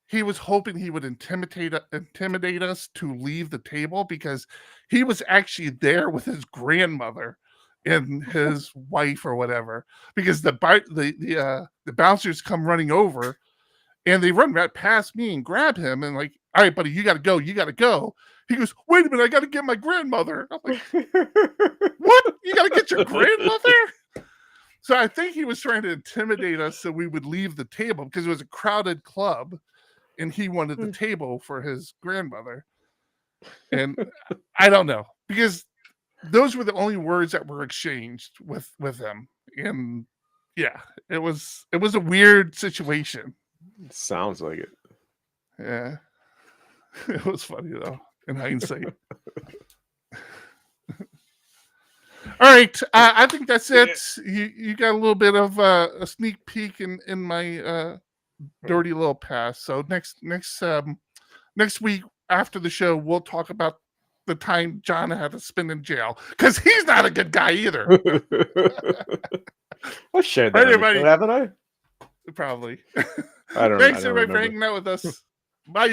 he was hoping he would intimidate us to leave the table, because he was actually there with his grandmother and his wife or whatever, because the bouncers come running over and they run right past me and grab him and like, all right, buddy, you gotta go. He goes, wait a minute, I gotta get my grandmother. I'm like, what? You gotta get your grandmother? So I think he was trying to intimidate us so we would leave the table, because it was a crowded club and he wanted the table for his grandmother. And I don't know, because those were the only words that were exchanged with him. And yeah, it was a weird situation. Sounds like it. Yeah. It was funny though, in hindsight. All right, I think that's it. You got a little bit of a sneak peek in my dirty little past. So next week after the show, we'll talk about the time John had to spend in jail, because he's not a good guy either. I've shared that, everybody, haven't I? Probably. I don't. Thanks I don't everybody for remember. hanging out with us. Bye.